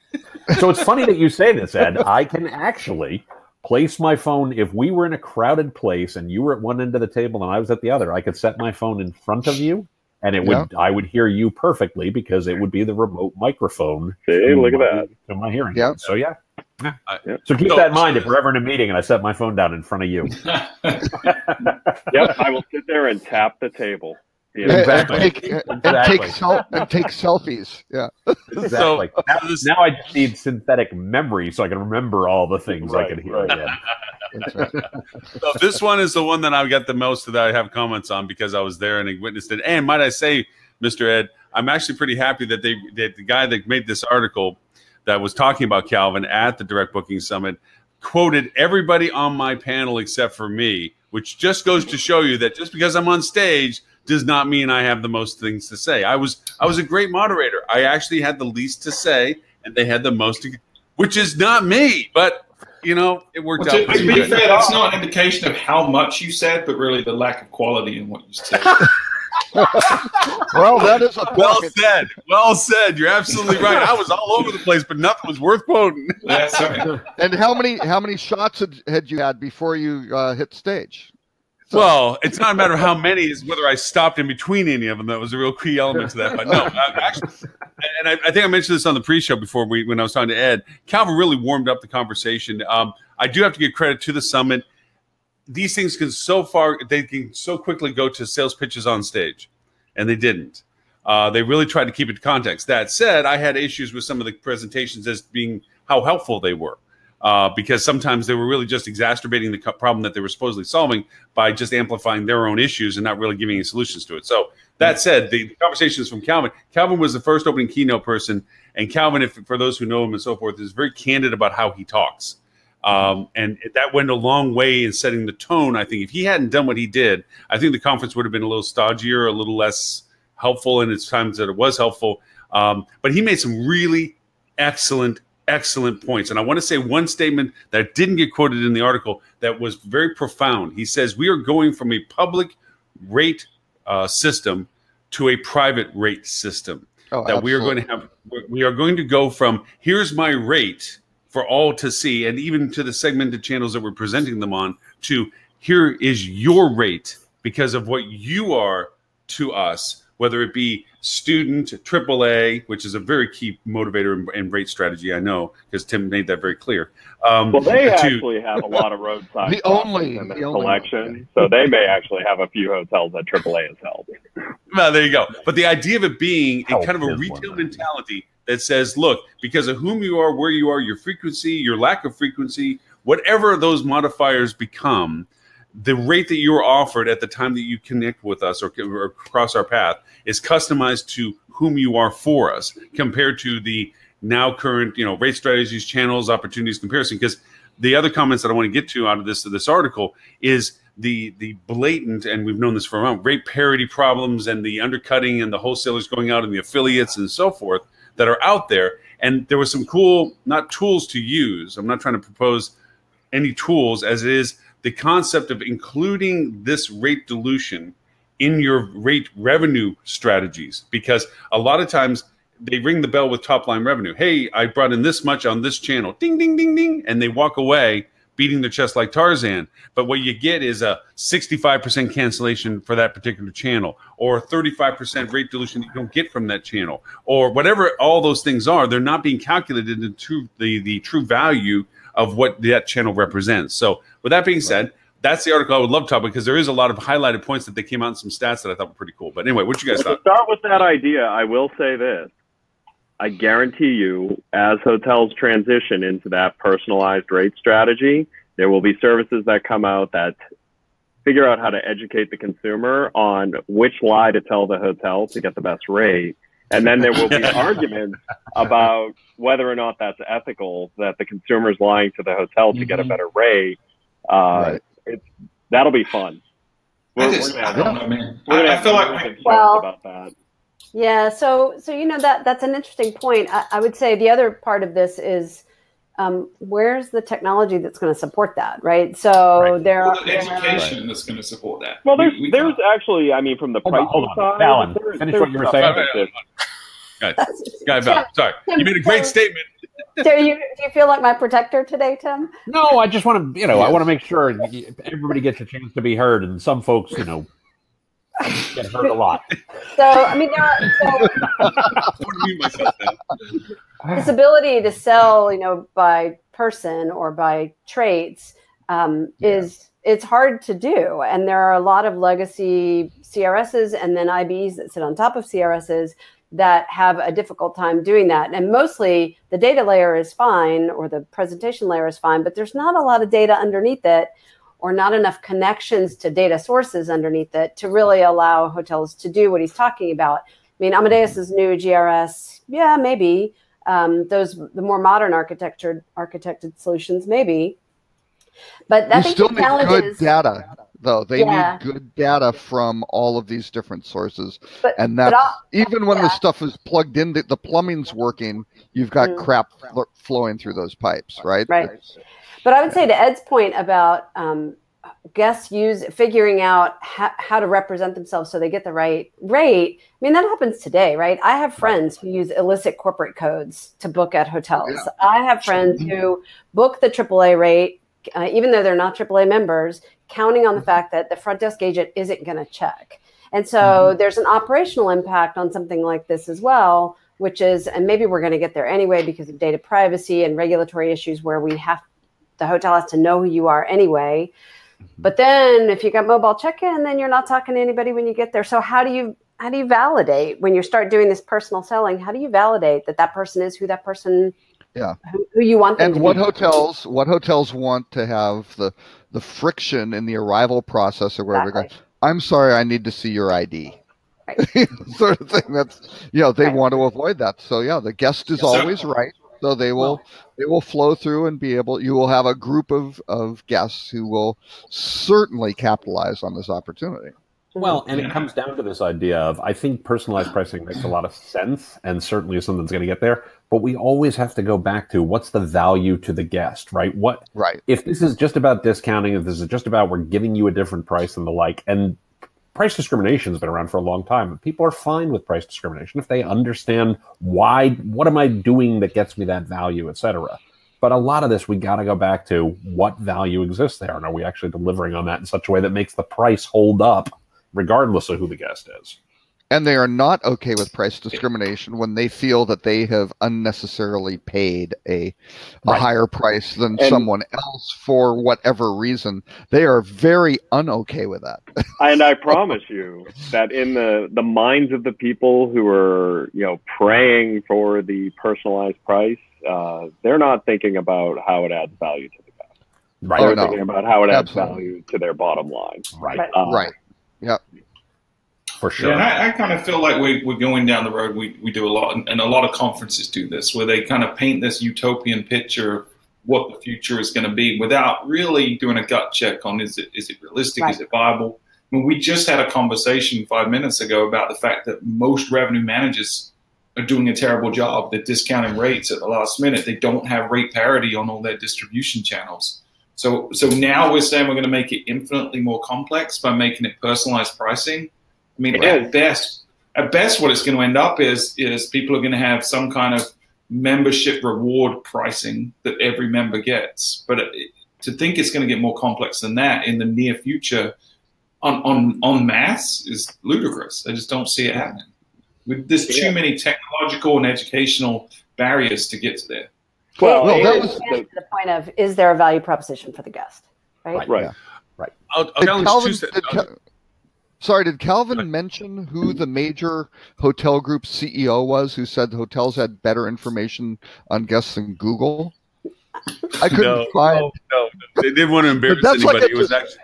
So it's funny that you say this, Ed. I can actually place my phone, if we were in a crowded place and you were at one end of the table and I was at the other, I could set my phone in front of you, and I would hear you perfectly because it would be the remote microphone. See, look at that. To my hearing. Yeah. So so keep that in mind if we're ever in a meeting and I set my phone down in front of you. Yep, I will sit there and tap the table. Yeah, exactly. And take selfies. Yeah. Exactly. Now I just need synthetic memory so I can remember all the things I can hear again. So this one is the one that I got the most that I have comments on because I was there and I witnessed it. And might I say, Mr. Ed, I'm actually pretty happy that that the guy that made this article that was talking about Calvin at the Direct Booking Summit quoted everybody on my panel except for me, which just goes to show you that just because I'm on stage does not mean I have the most things to say. I was a great moderator. I actually had the least to say, and they had the most, which is not me, but you know, it worked out. To be fair, that's not an indication of how much you said, but really the lack of quality in what you said. Well, that is a well said. Well said. You're absolutely right. I was all over the place, but nothing was worth quoting. That's right. And how many shots had you had before you hit stage? So. Well, it's not a matter of how many; it's whether I stopped in between any of them. That was a real key element to that. But no, actually, and I think I mentioned this on the pre-show before when I was talking to Ed. Calvin really warmed up the conversation. I do have to give credit to the summit. These things can so quickly go to sales pitches on stage, and they didn't. They really tried to keep it to context. That said, I had issues with some of the presentations as being how helpful they were. Because sometimes they were really just exacerbating the problem that they were supposedly solving by just amplifying their own issues and not really giving any solutions to it. So that said, the conversations from Calvin. Calvin was the first opening keynote person, and Calvin, for those who know him and so forth, is very candid about how he talks. And that went a long way in setting the tone. I think if he hadn't done what he did, I think the conference would have been a little stodgier, a little less helpful in its times that it was helpful. But he made some really excellent points. And I want to say one statement that didn't get quoted in the article that was very profound. He says, we are going from a public rate system to a private rate system. That we are going to go from here's my rate for all to see, and even to the segmented channels that we're presenting them on, to here is your rate because of what you are to us, whether it be student, AAA, which is a very key motivator and rate strategy, I know, because Tim made that very clear. Well, they actually have a lot of roadside in their collection, so they may actually have a few hotels that AAA has held. Well, there you go. But the idea of it being a kind of a retail mentality that says, look, because of whom you are, where you are, your frequency, your lack of frequency, whatever those modifiers become, the rate that you're offered at the time that you connect with us or cross our path is customized to whom you are for us, compared to the now current, rate strategies, channels, opportunities, comparison. Because the other comments that I want to get to out of this article is the blatant, and we've known this for a while, rate parity problems and the undercutting and the wholesalers going out and the affiliates and so forth that are out there. And there was some cool, not tools to use. I'm not trying to propose any tools, as it is the concept of including this rate dilution in your rate revenue strategies, because a lot of times they ring the bell with top line revenue. Hey, I brought in this much on this channel, ding, ding, ding, ding, and they walk away. beating their chest like Tarzan. But what you get is a 65% cancellation for that particular channel, or 35% rate dilution you don't get from that channel, or whatever all those things are. They're not being calculated into the true value of what that channel represents. So with that being said, that's the article I would love to talk about, because there is a lot of highlighted points that they came out in some stats that I thought were pretty cool. But anyway, what you guys thought? To start with that idea, I will say this. I guarantee you, as hotels transition into that personalized rate strategy, there will be services that come out that figure out how to educate the consumer on which lie to tell the hotel to get the best rate. And then there will be arguments about whether or not that's ethical, that the consumer's lying to the hotel to get a better rate. That'll be fun. I don't know, man. I feel like about that. Yeah, so that's an interesting point. I would say the other part of this is where's the technology that's going to support that, right? So there are education that's going to support that. Well, there's actually, I mean, from the pricing side, Alan, finish what you were saying. Sorry, you made a great statement. Do you feel like my protector today, Tim? No, I just want to, I want to make sure everybody gets a chance to be heard, and some folks, get hurt a lot. So, I mean, this ability to sell, by person or by traits it's hard to do. And there are a lot of legacy CRSs and then IBs that sit on top of CRSs that have a difficult time doing that. And mostly the data layer is fine, or the presentation layer is fine, but there's not a lot of data underneath it, or not enough connections to data sources underneath it to really allow hotels to do what he's talking about. I mean, Amadeus's new GRS, yeah, maybe. The more modern architected solutions, maybe. But I think still the need challenge good data, though. They need good data from all of these different sources. And that's even when the stuff is plugged in, the plumbing's working, you've got crap flowing through those pipes, right? Right. But I would say to Ed's point about guests figuring out how to represent themselves so they get the right rate. I mean, that happens today, right? I have friends who use illicit corporate codes to book at hotels. Yeah. I have friends who book the AAA rate, even though they're not AAA members, counting on the fact that the front desk agent isn't going to check. And so there's an operational impact on something like this as well, which is, and maybe we're going to get there anyway because of data privacy and regulatory issues where the hotel has to know who you are anyway. But then if you got mobile check-in, then you're not talking to anybody when you get there. So how do you validate when you start doing this personal selling? How do you validate that person is who that person, who you want them to be? And what hotels want to have the friction in the arrival process or wherever they're going, I'm sorry, I need to see your ID. Right. Sort of thing. That's, they want to avoid that. So the guest is always right. So they will flow through and you will have a group of guests who will certainly capitalize on this opportunity. Well, and it comes down to this idea of, I think personalized pricing makes a lot of sense and certainly is something that's going to get there, but we always have to go back to what's the value to the guest, right? If this is just about discounting, if this is just about we're giving you a different price and the like, and price discrimination has been around for a long time. People are fine with price discrimination if they understand what am I doing that gets me that value, et cetera. But a lot of this, we got to go back to what value exists there. And are we actually delivering on that in such a way that makes the price hold up regardless of who the guest is? And they are not okay with price discrimination when they feel that they have unnecessarily paid a higher price than someone else for whatever reason. They are very unokay with that. And I promise you that in the minds of the people who are, praying for the personalized price, they're not thinking about how it adds value to the guest. Right. They're thinking about how it adds value to their bottom line. Right. Right. Yep. For sure. Yeah, and I kind of feel like we're going down the road. We do a lot, and a lot of conferences do this, where they kind of paint this utopian picture of what the future is going to be without really doing a gut check on is it realistic, is it viable? I mean, we just had a conversation 5 minutes ago about the fact that most revenue managers are doing a terrible job. They're discounting rates at the last minute. They don't have rate parity on all their distribution channels. So now we're saying we're going to make it infinitely more complex by making it personalized pricing. I mean, at best, what it's going to end up is people are going to have some kind of membership reward pricing that every member gets. But to think it's going to get more complex than that in the near future on mass is ludicrous. I just don't see it happening. There's too many technological and educational barriers to get to there. Well, that was to the point of, is there a value proposition for the guest? Right. Right. Yeah. Right. Did Calvin mention who the major hotel group CEO was who said hotels had better information on guests than Google? I couldn't find. No, they didn't want to embarrass anybody. It was actually.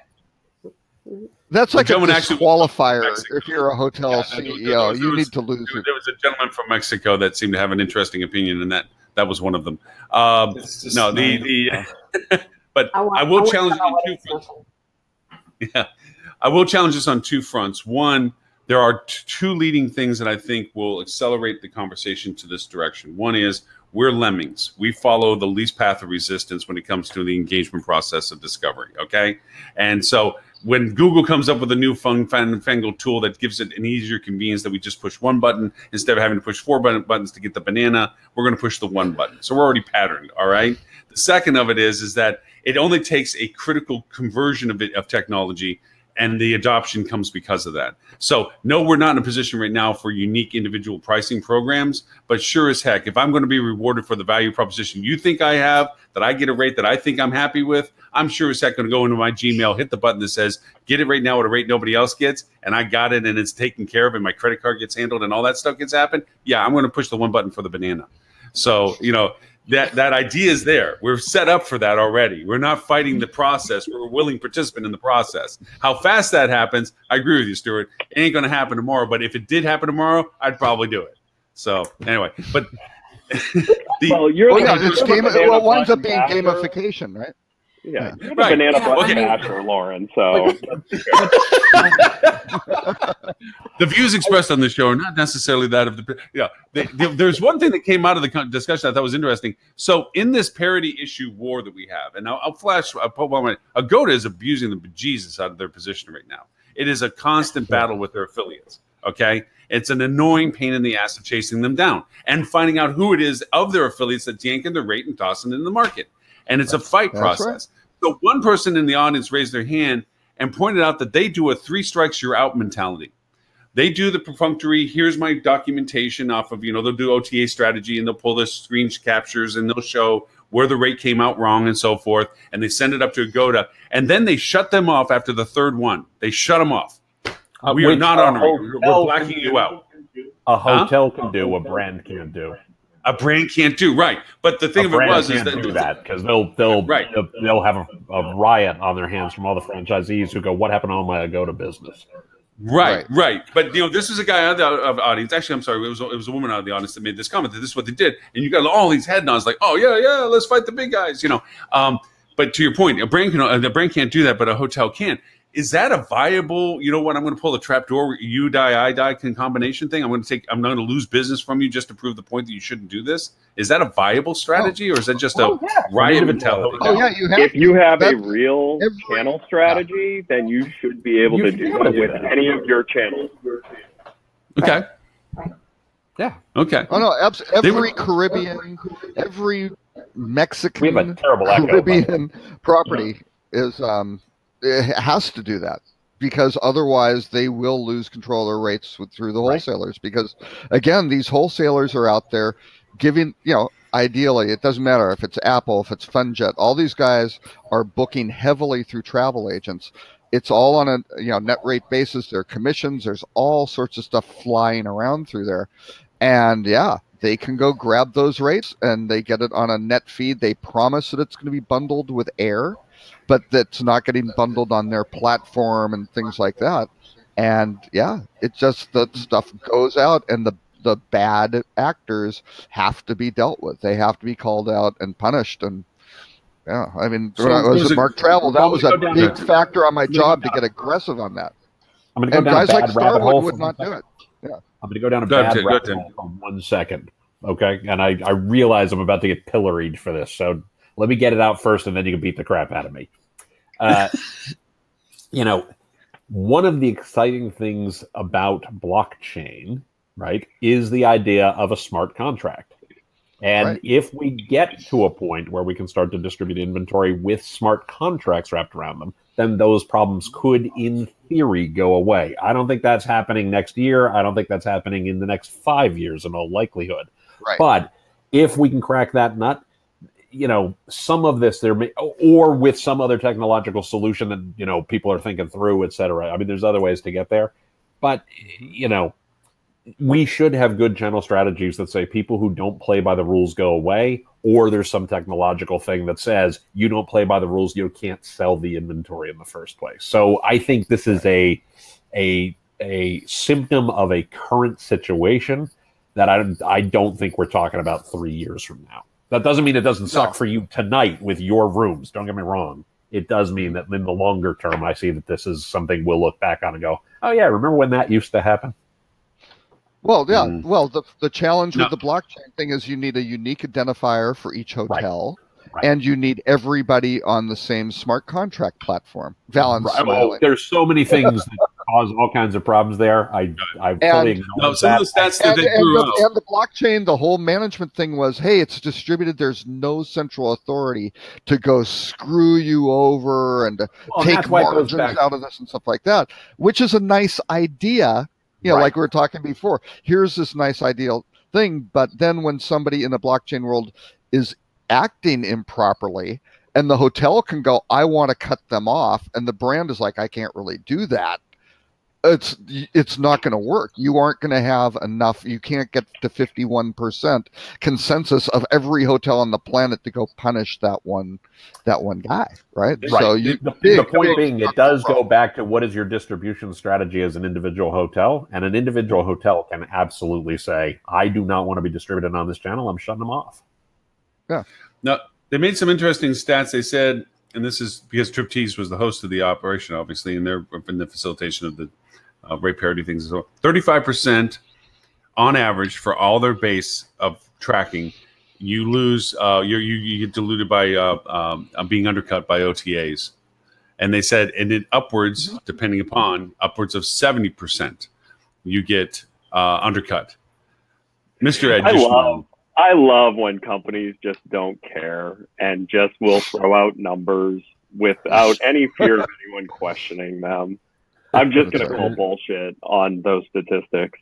That's like a disqualifier actually, if you're a hotel CEO. You need to lose. There was a gentleman from Mexico that seemed to have an interesting opinion, and that was one of them. But I will challenge it on two fronts. Yeah, I will challenge this on two fronts. One, there are two leading things that I think will accelerate the conversation to this direction. One is we're lemmings. We follow the least path of resistance when it comes to the engagement process of discovery, okay? And so when Google comes up with a new fangled tool that gives it an easier convenience that we just push one button instead of having to push four buttons to get the banana, we're going to push the one button. So we're already patterned, all right? The second of it is that it only takes a critical conversion of technology, and the adoption comes because of that. So no, we're not in a position right now for unique individual pricing programs, but sure as heck, if I'm going to be rewarded for the value proposition you think I have, that I get a rate that I think I'm happy with, I'm sure as heck going to go into my Gmail, hit the button that says, get it right now at a rate nobody else gets, and I got it and it's taken care of and my credit card gets handled and all that stuff gets happened. Yeah, I'm going to push the one button for the banana. So, that idea is there. We're set up for that already. We're not fighting the process. We're a willing participant in the process. How fast that happens, I agree with you, Stuart. It ain't going to happen tomorrow. But if it did happen tomorrow, I'd probably do it. So anyway, but it winds up being gamification, right? Yeah, you're the banana button basher, Lauren. So the views expressed on this show are not necessarily that of the. Yeah, there's one thing that came out of the discussion I thought was interesting. So in this parity issue war that we have, and I'll put one minute. Agoda is abusing the bejesus out of their position right now. It is a constant battle with their affiliates. Okay, it's an annoying pain in the ass of chasing them down and finding out who it is of their affiliates that's yanking the rate and tossing it in the market. And it's a fight process. Right. So one person in the audience raised their hand and pointed out that they do a 3 strikes you're out mentality. They do the perfunctory, here's my documentation off of, they'll do OTA strategy and they'll pull the screen captures and they'll show where the rate came out wrong and so forth. And they send it up to Agoda. And then they shut them off after the third one. They shut them off. We are not honoring. We're blacking you out. A hotel can do, a brand can't do. A brand can't do, right? But the thing of it was is that do that because they'll have a riot on their hands from all the franchisees who go, "What happened to all my Agoda business?" Right. But this was a guy out of the audience. Actually, I'm sorry, it was a woman out of the audience that made this comment that this is what they did, and you got all these head nods like, "Oh yeah, let's fight the big guys," But to your point, a brand can't do that, but a hotel can. Is that a viable, I'm going to pull a trapdoor, you die, I die combination thing? I'm going to lose business from you just to prove the point that you shouldn't do this? Is that a viable strategy or is that just a riot mentality? If you have a real channel strategy, then you should be able to do that with any of your channels. Okay. Yeah. Okay. Oh, no, every Caribbean, every Mexican, we have a terrible Caribbean property is... it has to do that because otherwise they will lose control of their rates through the wholesalers. Because again, these wholesalers are out there giving, ideally, it doesn't matter if it's Apple, if it's FunJet, all these guys are booking heavily through travel agents. It's all on a net rate basis. There are commissions. There's all sorts of stuff flying around through there. And they can go grab those rates and they get it on a net feed. They promise that it's going to be bundled with air, but that's not getting bundled on their platform and things like that. And it just, the stuff goes out and the bad actors have to be dealt with. They have to be called out and punished. And when I was at Mark Travel, that was a big factor on my job to get aggressive on that. I'm going to go down guys like Starwood would not do it. Yeah. I'm going to go down a bad rabbit hole for 1 second. Okay. And I realize I'm about to get pilloried for this. So let me get it out first and then you can beat the crap out of me. One of the exciting things about blockchain, right, is the idea of a smart contract. And Right. if we get to a point where we can start to distribute inventory with smart contracts wrapped around them, then those problems could, in theory, go away. I don't think that's happening next year. I don't think that's happening in the next 5 years in all likelihood. Right. But if we can crack that nut, some of this there may, or with some other technological solution that, people are thinking through, et cetera. I mean, there's other ways to get there. But, we should have good channel strategies that say people who don't play by the rules go away, or there's some technological thing that says you don't play by the rules, you can't sell the inventory in the first place. So I think this is a symptom of a current situation that I don't think we're talking about 3 years from now. That doesn't mean it doesn't suck for you tonight with your rooms. Don't get me wrong. It does mean that in the longer term, I see that this is something we'll look back on and go, oh yeah, remember when that used to happen? Well, yeah. Well, the challenge with the blockchain thing is you need a unique identifier for each hotel, Right. and you need everybody on the same smart contract platform. Valence. Well, there's so many things that cause all kinds of problems there. I fully acknowledge some that. of the stats that they threw out. And the blockchain, the whole management thing was, hey, it's distributed. There's no central authority to go screw you over and to take margins out of this and stuff like that, which is a nice idea. Like we were talking before, here's this nice ideal thing. But then when somebody in the blockchain world is acting improperly and the hotel can go, I want to cut them off, and the brand is like, I can't really do that, it's not going to work. You aren't going to have enough. You can't get to 51% consensus of every hotel on the planet to go punish that one guy, right? So the point being, it does go back to what is your distribution strategy as an individual hotel, and an individual hotel can absolutely say, I do not want to be distributed on this channel. I'm shutting them off. Yeah. Now, they made some interesting stats. They said, and this is because Triptease was the host of the operation, obviously, and they're in the facilitation of the rate parity things as well. 35% on average for all their base of tracking, you lose. You get diluted by being undercut by OTAs, and they said, and then upwards, depending upon upwards of 70%, you get undercut. Mr. Ed, I love when companies just don't care and just will throw out numbers without any fear of anyone questioning them. I'm just going to call bullshit on those statistics.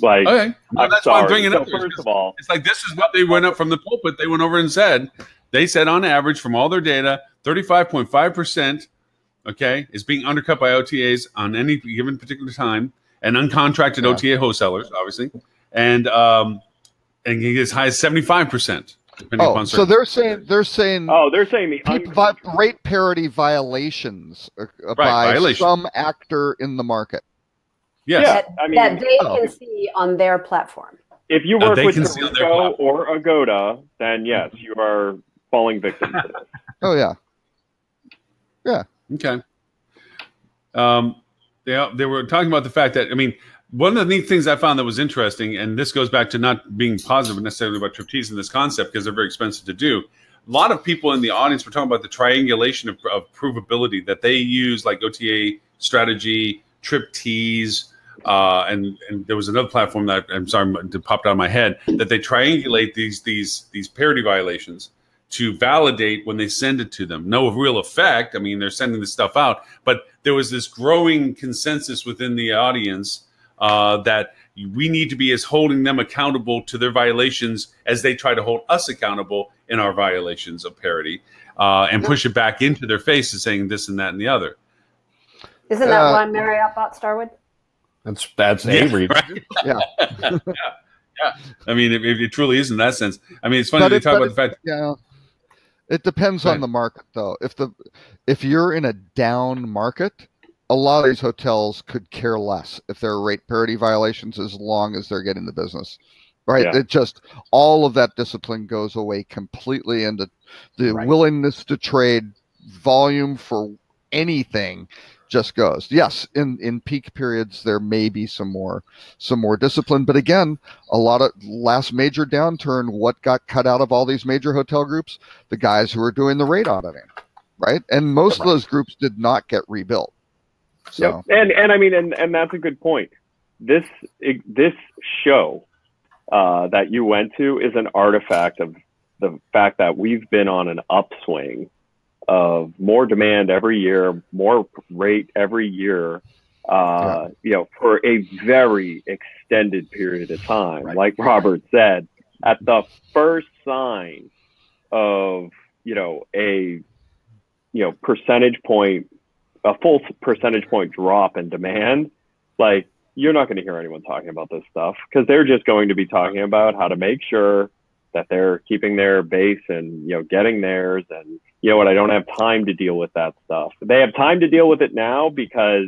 Like, okay. Well, that's why I'm bringing it up. First of all, it's like this is what they went up from the pulpit. They went over and said, they said on average from all their data, 35.5%, okay, is being undercut by OTAs on any given particular time, and uncontracted OTA wholesalers, obviously, and as high as 75%. So they're saying the rate parity violations by some actor in the market. Yes, that they can see on their platform. If you work with Cisco or Agoda, then yes, you are falling victim to this. Oh yeah, yeah. Okay. They were talking about the fact that, I mean, one of the neat things I found that was interesting, and this goes back to not being positive necessarily about Triptease in this concept because they're very expensive to do. A lot of people in the audience were talking about the triangulation of provability that they use, like OTA strategy, Triptease, and there was another platform that it popped out of my head, that they triangulate these parity violations to validate when they send it to them. No real effect. I mean, they're sending this stuff out, but there was this growing consensus within the audience that we need to be as holding them accountable to their violations as they try to hold us accountable in our violations of parity, and push it back into their faces saying this and that and the other. Isn't that why Marriott bought Starwood? That's Avery. Right? Yeah. Yeah. I mean, it truly is in that sense. I mean, it's funny they talk about the fact. Yeah. It depends on the market, though. If you're in a down market, a lot of these hotels could care less if there are rate parity violations as long as they're getting the business, right? Yeah. It just, all of that discipline goes away completely, and the willingness to trade volume for anything just goes. Yes, in peak periods there may be some more discipline, but again, a lot of last major downturn, what got cut out of all these major hotel groups? The guys who were doing the rate auditing, right? And most of those groups did not get rebuilt. So. Yep. And I mean, and that's a good point. This show that you went to is an artifact of the fact that we've been on an upswing of more demand every year, more rate every year, you know, for a very extended period of time. Right. Like Robert said, at the first sign of, you know, a, you know, a full percentage point drop in demand, like, you're not going to hear anyone talking about this stuff, because they're just going to be talking about how to make sure that they're keeping their base and, you know, getting theirs. And, you know what, I don't have time to deal with that stuff. They have time to deal with it now because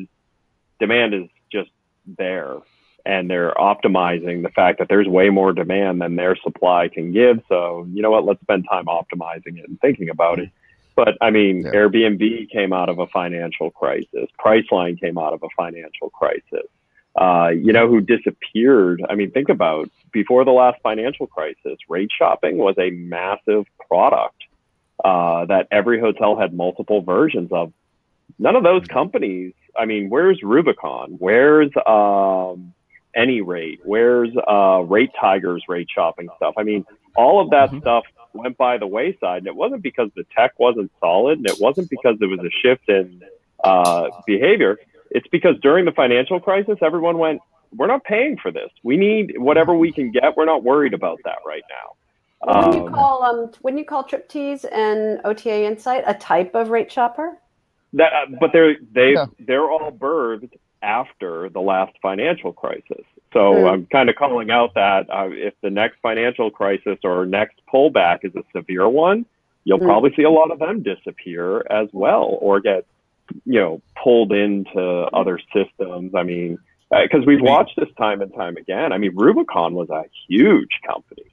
demand is just there, and they're optimizing the fact that there's way more demand than their supply can give. So, you know what, let's spend time optimizing it and thinking about it. But I mean, Airbnb came out of a financial crisis. Priceline came out of a financial crisis. You know who disappeared? I mean, think about before the last financial crisis, rate shopping was a massive product that every hotel had multiple versions of. None of those companies, I mean, where's Rubicon? Where's AnyRate? Where's Rate Tiger's rate shopping stuff? I mean, all of that stuff went by the wayside, and it wasn't because the tech wasn't solid, and it wasn't because there was a shift in behavior. It's because during the financial crisis, everyone went, we're not paying for this. We need whatever we can get. We're not worried about that right now. When you call TripTease and OTA Insight a type of rate shopper? But they're all birthed after the last financial crisis. So I'm kind of calling out that if the next financial crisis or next pullback is a severe one, you'll probably see a lot of them disappear as well, or get, you know, pulled into other systems. I mean, because we've watched this time and time again. I mean, Rubicon was a huge company.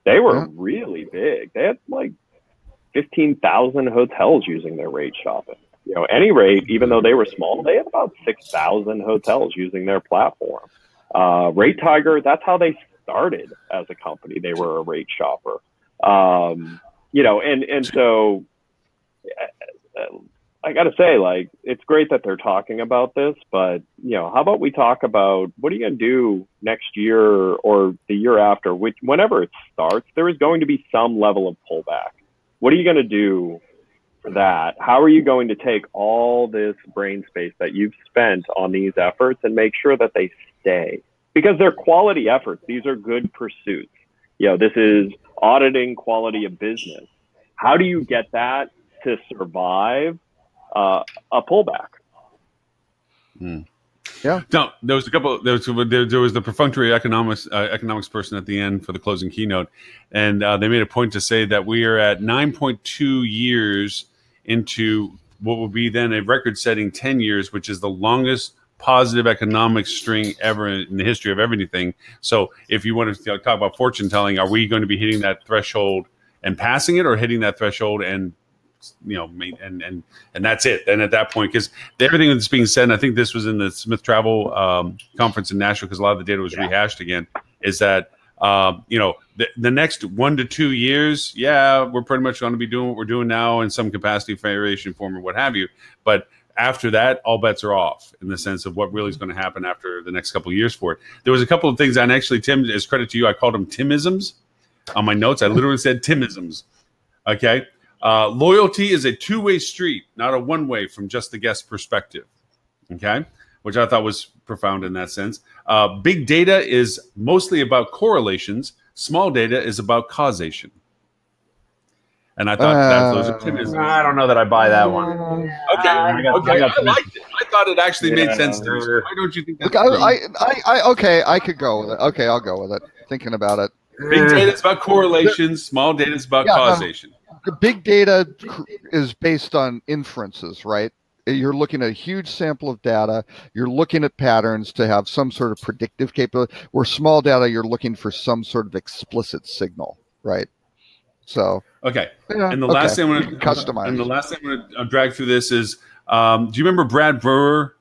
They were really big. They had like 15,000 hotels using their rate shopping. You know, AnyRate, even though they were small, they had about 6,000 hotels using their platform. Rate Tiger, that's how they started as a company. They were a rate shopper. You know, and so I got to say, like, it's great that they're talking about this, but, you know, how about we talk about what are you going to do next year or the year after, whenever it starts, there is going to be some level of pullback. What are you going to do for that? How are you going to take all this brain space that you've spent on these efforts and make sure that they stay? Because they're quality efforts. These are good pursuits. You know, this is auditing quality of business. How do you get that to survive a pullback? Yeah. No, there was a couple. There was the perfunctory economics person at the end for the closing keynote, and they made a point to say that we are at 9.2 years into what will be then a record-setting 10 years, which is the longest positive economic string ever in the history of everything. So, if you want to talk about fortune telling, are we going to be hitting that threshold and passing it, or hitting that threshold and, you know, and that's it? Then at that point, because everything that's being said, and I think this was in the Smith Travel conference in Nashville, because a lot of the data was rehashed again, is that you know, the next 1 to 2 years, we're pretty much going to be doing what we're doing now in some capacity, variation form, or what have you. But after that, all bets are off in the sense of what really is going to happen after the next couple of years for it. There was a couple of things, and actually, Tim, as credit to you, I called them Timisms on my notes. I literally said Timisms. Okay. Loyalty is a two-way street, not a one-way from just the guest perspective. Okay. Which I thought was profound in that sense. Big data is mostly about correlations. Small data is about causation. And I thought those are Timisms. I don't know that I buy that one. Okay. I liked it. I thought it actually made sense to me. So why don't you think that's okay, I could go with it. Okay, I'll go with it. Thinking about it. Big data is about correlations. Small data is about causation. The big data is based on inferences, right? You're looking at a huge sample of data. You're looking at patterns to have some sort of predictive capability. Where small data, you're looking for some sort of explicit signal, right? So okay. And the last thing I'm going to customize. And the last thing I'm going to drag through this is, do you remember Brad Brewer?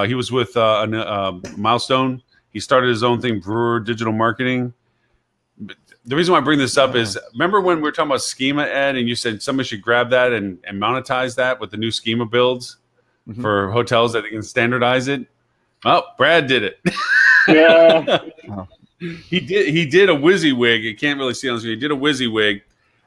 He was with Milestone. He started his own thing, Brewer Digital Marketing. The reason why I bring this up is, remember when we were talking about schema, Ed, and you said somebody should grab that and monetize that with the new schema builds for hotels that they can standardize it? Oh, Brad did it. Yeah. He did a WYSIWYG. You can't really see on the screen. He did a WYSIWYG.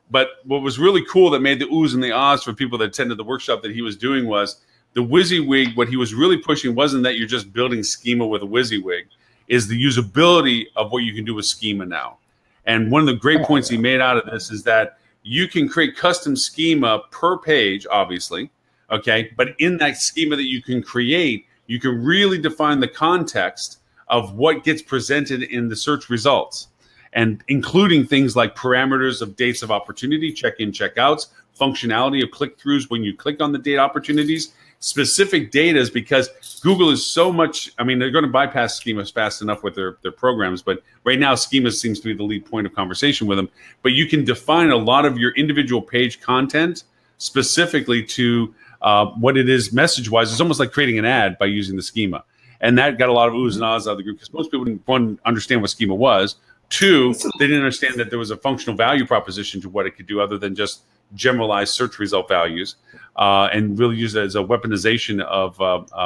But what was really cool that made the oohs and the ahs for people that attended the workshop that he was doing was the WYSIWYG. What he was really pushing wasn't that you're just building schema with a WYSIWYG, is the usability of what you can do with schema now. And one of the great points he made out of this is that you can create custom schema per page, obviously, okay? But in that schema that you can create, you can really define the context of what gets presented in the search results, and including things like parameters of dates of opportunity, check-in, check-outs, functionality of click-throughs when you click on the date opportunities, specific data, because Google is so much, I mean, they're going to bypass schemas fast enough with their programs, but right now schemas seems to be the lead point of conversation with them. But you can define a lot of your individual page content specifically to what it is message-wise. It's almost like creating an ad by using the schema. And that got a lot of oohs and ahs out of the group because most people didn't, one, understand what schema was. Two, they didn't understand that there was a functional value proposition to what it could do other than just generalized search result values, and really use it as a weaponization of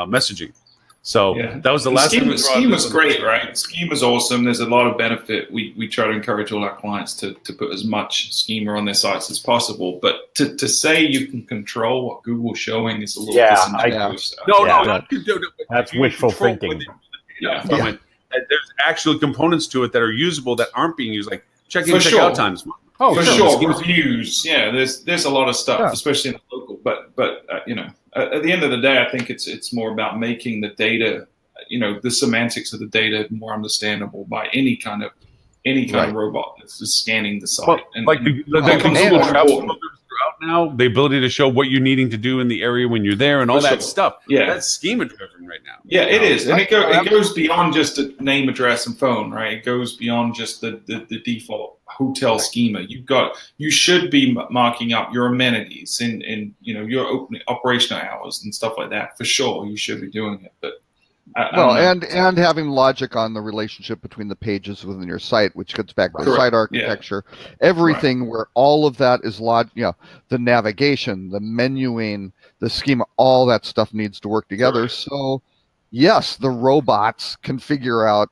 messaging. So that was the last thing. Schema's great, right? Schema's awesome. There's a lot of benefit. We try to encourage all our clients to put as much schema on their sites as possible. But to say you can control what Google's showing is a little disingenuous. That's wishful thinking. There's actual components to it that are usable that aren't being used, like check-in, check-out times. For sure, reviews. Yeah, there's a lot of stuff, especially in the local. But you know, at the end of the day, I think it's more about making the data, you know, the semantics of the data more understandable by any kind of robot that's just scanning the site. Well, and, like the Google travel filters are out now, the ability to show what you're needing to do in the area when you're there and all that stuff. Yeah, that's schema driven right now. Yeah, it is, and it goes beyond just a name, address, and phone. Right, it goes beyond just the default hotel schema. You should be marking up your amenities and you know, your operational hours and stuff like that. For sure, you should be doing it, but. And having logic on the relationship between the pages within your site, which gets back to site architecture, everything where all of that is the navigation, the menuing, the schema, all that stuff needs to work together. So yes, the robots can figure out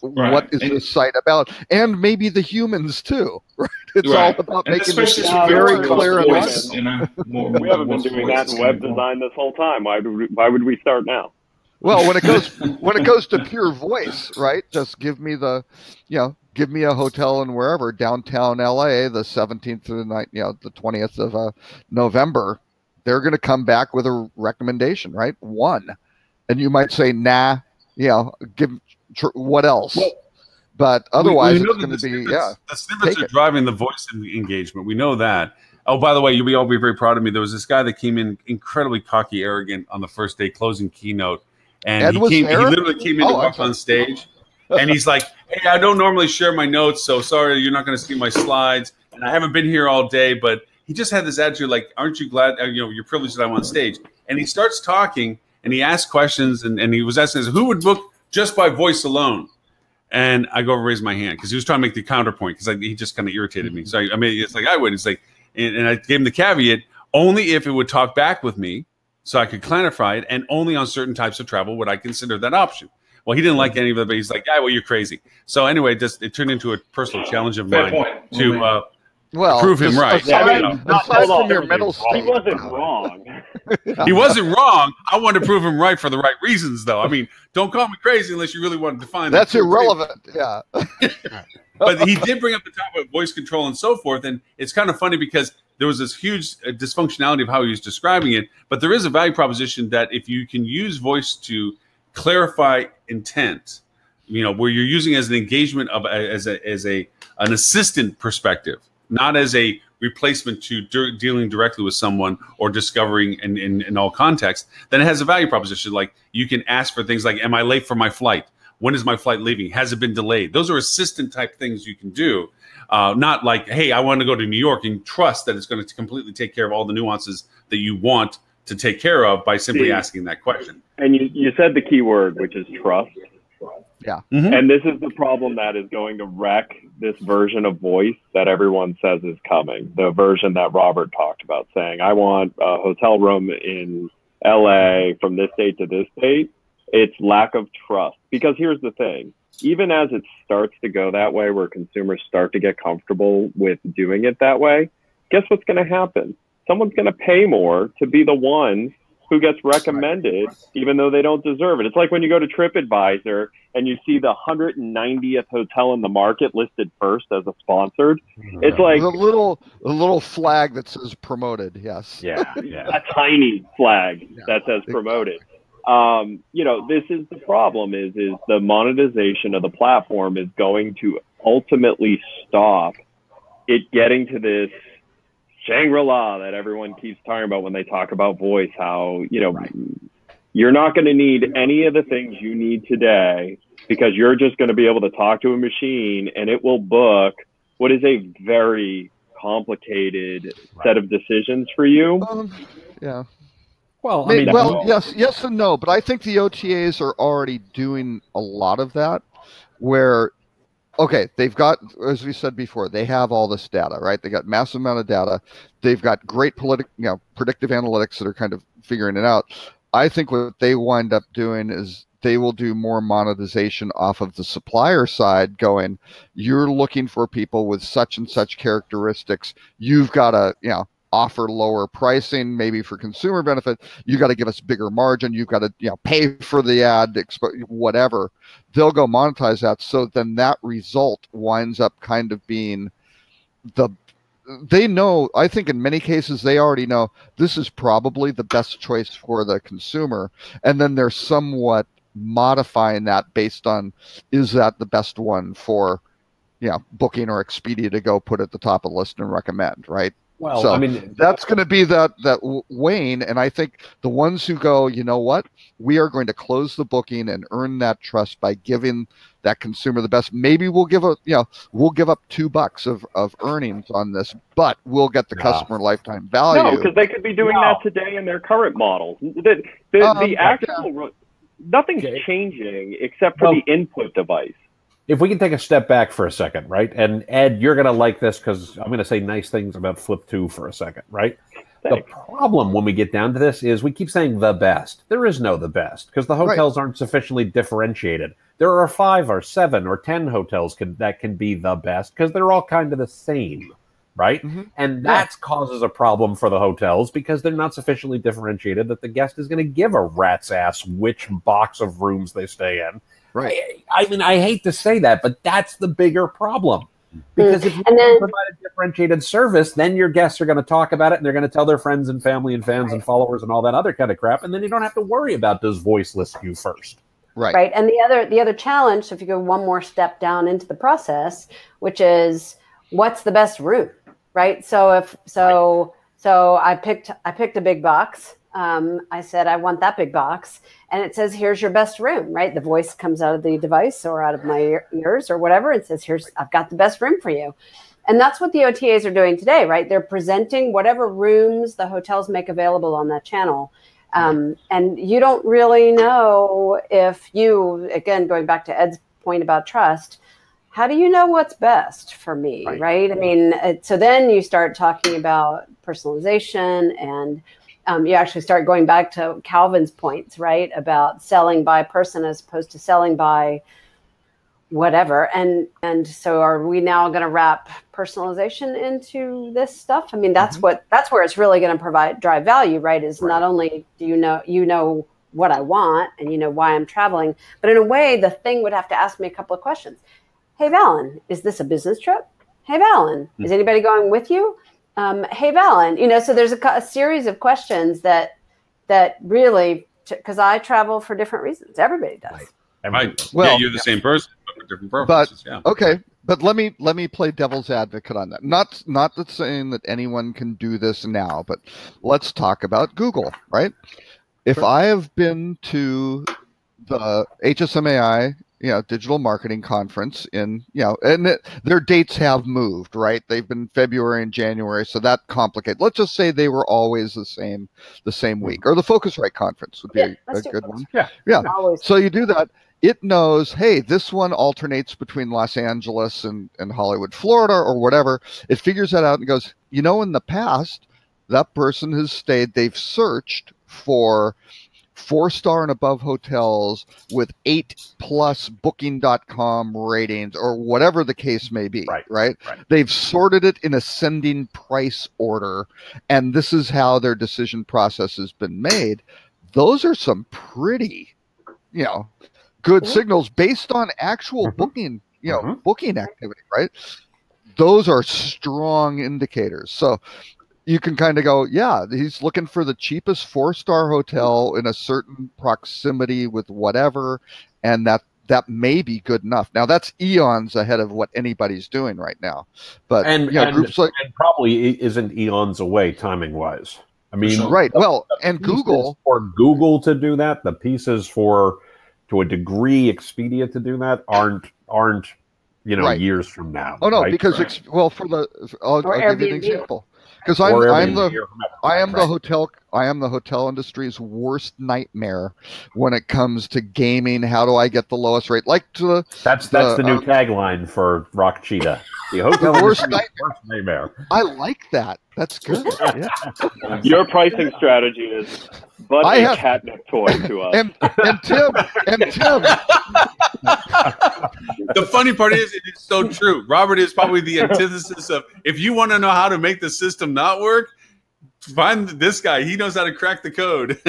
what is this site about, and maybe the humans too. Right? It's all about making this very clear and logical. You know, we haven't been doing that in web design this whole time. Why would we start now? Well, when it goes to pure voice, right? Just give me a hotel in wherever, downtown LA, the 17th to the 20th of November. They're going to come back with a recommendation, right? One, and you might say, nah, what else? Well, but otherwise, it's going to be the snippets are driving the voice engagement. We know that. Oh, by the way, you'll all be very proud of me. There was this guy that came in incredibly cocky, arrogant on the first day closing keynote. And he literally came in to walk on stage, and he's like, "Hey, I don't normally share my notes, so sorry, you're not going to see my slides. And I haven't been here all day." But he just had this attitude, like, "Aren't you glad? You're privileged that I'm on stage." And he starts talking, and he asks questions, and he was asking, "Who would book just by voice alone?" And I go over, raise my hand because he was trying to make the counterpoint because he just kind of irritated me. So it's like I would. It's like, and I gave him the caveat only if it would talk back with me. So I could clarify it, and only on certain types of travel would I consider that option. Well, he didn't like any of it, but he's like, "Yeah, well, you're crazy." So anyway, it turned into a personal challenge of mine to prove him right. He wasn't wrong. He wasn't wrong. I wanted to prove him right for the right reasons, though. I mean, don't call me crazy unless you really want to define that's irrelevant. Yeah. But he did bring up the topic of voice control and so forth, and it's kind of funny because there was this huge dysfunctionality of how he was describing it. But there is a value proposition that if you can use voice to clarify intent, where you're using it as an engagement as an assistant perspective, not as a replacement to dealing directly with someone or discovering in all context, then it has a value proposition. Like you can ask for things like, "Am I late for my flight? When is my flight leaving? Has it been delayed?" Those are assistant type things you can do. Not like, "Hey, I want to go to New York," and trust that it's going to completely take care of all the nuances that you want to take care of by simply asking that question. And you said the key word, which is trust. Yeah. Mm-hmm. And this is the problem that is going to wreck this version of voice that everyone says is coming. The version that Robert talked about, saying, "I want a hotel room in LA from this date to this date." It's lack of trust. Because here's the thing. even as it starts to go that way, where consumers start to get comfortable with doing it that way, guess what's going to happen? Someone's going to pay more to be the one who gets recommended, even though they don't deserve it. It's like when you go to TripAdvisor and you see the 190th hotel in the market listed first as a sponsored. It's like a little flag that says promoted. Yes. Yeah. a tiny flag that says promoted. You know, this is the problem is the monetization of the platform is going to ultimately stop it getting to this Shangri-La that everyone keeps talking about when they talk about voice, how, you know, you're not going to need any of the things you need today because you're just going to be able to talk to a machine and it will book what is a very complicated set of decisions for you. Yeah. Well, I mean, yes and no, but I think the OTAs are already doing a lot of that where, okay, they've got, as we said before, they have all this data, right? They got massive amount of data. They've got great predictive analytics that are kind of figuring it out. I think what they wind up doing is they will do more monetization off of the supplier side going, you're looking for people with such and such characteristics. You've got to, offer lower pricing, maybe for consumer benefit. You got to give us bigger margin. You've got to, pay for the ad, whatever. They'll go monetize that. So then that result winds up kind of being they know, I think in many cases, they already know this is probably the best choice for the consumer. And then they're somewhat modifying that based on, is that the best one for, Booking or Expedia to go put at the top of the list and recommend, right? Well, so I mean, that's going to be that wane, and I think the ones who go, you know what, we are going to close the booking and earn that trust by giving that consumer the best. Maybe we'll give up $2 of earnings on this, but we'll get the customer lifetime value. No, because they could be doing that today in their current models. The actual nothing's changing except for the input device. If we can take a step back for a second, right? And Ed, you're going to like this because I'm going to say nice things about Flip 2 for a second, right? Thanks. The problem when we get down to this is we keep saying the best. There is no the best because the hotels aren't sufficiently differentiated. There are 5 or 7 or 10 hotels that can be the best because they're all kind of the same, right? Mm-hmm. And that causes a problem for the hotels because they're not sufficiently differentiated that the guest is going to give a rat's ass which box of rooms they stay in. Right. I mean, I hate to say that, but that's the bigger problem. Because if you provide a differentiated service, then your guests are going to talk about it and they're going to tell their friends and family and fans and followers and all that other kind of crap. And then you don't have to worry about does voice list you first. Right. And the other challenge, so if you go one more step down into the process, which is what's the best route, right? So I picked a big box. I said, I want that big box. And it says, here's your best room, right? The voice comes out of the device or out of my ears or whatever. It says, I've got the best room for you. And that's what the OTAs are doing today, right? They're presenting whatever rooms the hotels make available on that channel. And you don't really know if you, again, going back to Ed's point about trust, how do you know what's best for me, right? I mean, so then you start talking about personalization and you actually start going back to Calvin's points, right, about selling by person as opposed to selling by whatever. And so are we now going to wrap personalization into this stuff? I mean, that's where it's really going to drive value, right? Is not only do you know what I want and you know why I'm traveling, but in a way, the thing would have to ask me a couple of questions. Hey, Valen, is this a business trip? Hey, Valen, is anybody going with you? Hey, Valen, so there's a series of questions that really, because I travel for different reasons. Everybody does. Right. Well, you're the same person, but for different purposes. Okay. But let me play devil's advocate on that. Not that saying that anyone can do this now, but let's talk about Google, right? If I have been to the HSMAI digital marketing conference and their dates have moved, right? They've been February and January, so that complicates. Let's just say they were always the same week, or the Focusrite conference would be a good one. Yeah. So you do that. It knows, hey, this one alternates between Los Angeles and Hollywood, Florida, or whatever. It figures that out and goes, in the past, that person has stayed. They've searched for 4-star and above hotels with 8+ booking.com ratings or whatever the case may be, right? They've sorted it in ascending price order, and this is how their decision process has been made. Those are some pretty, good signals based on actual booking, booking activity, right? Those are strong indicators. So you can kind of go, yeah, he's looking for the cheapest 4-star hotel in a certain proximity with whatever, and that may be good enough. Now that's eons ahead of what anybody's doing right now. But groups like and probably isn't eons away timing wise. I mean, right. Well, and Google, for Google to do that, the pieces for, to a degree, Expedia to do that aren't years from now. Oh no, right? because I'll give you an example. Because I am the hotel industry's worst nightmare when it comes to gaming. How do I get the lowest rate? That's the new tagline for Rock Cheetah. The hotel worst nightmare. I like that. That's good. Yeah. Your pricing strategy is a catnip toy to us. And Tim. The funny part is, it is so true. Robert is probably the antithesis of, if you want to know how to make the system not work, find this guy. He knows how to crack the code.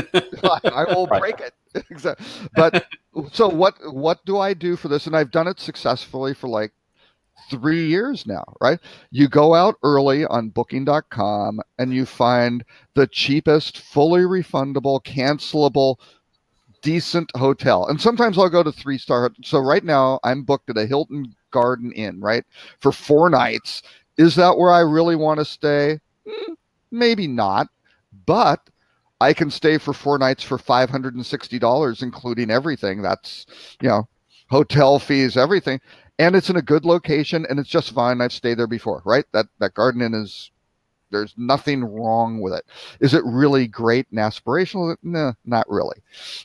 I will break it. Exactly. But so what do I do for this? And I've done it successfully for like 3 years now, right? You go out early on booking.com and you find the cheapest, fully refundable, cancelable, decent hotel. And sometimes I'll go to 3-star. So right now I'm booked at a Hilton Garden Inn, right? For 4 nights. Is that where I really want to stay? Maybe not, but I can stay for 4 nights for $560, including everything. That's, hotel fees, everything. And it's in a good location, and it's just fine. I've stayed there before, right? That Garden Inn there's nothing wrong with it. Is it really great and aspirational? No, not really.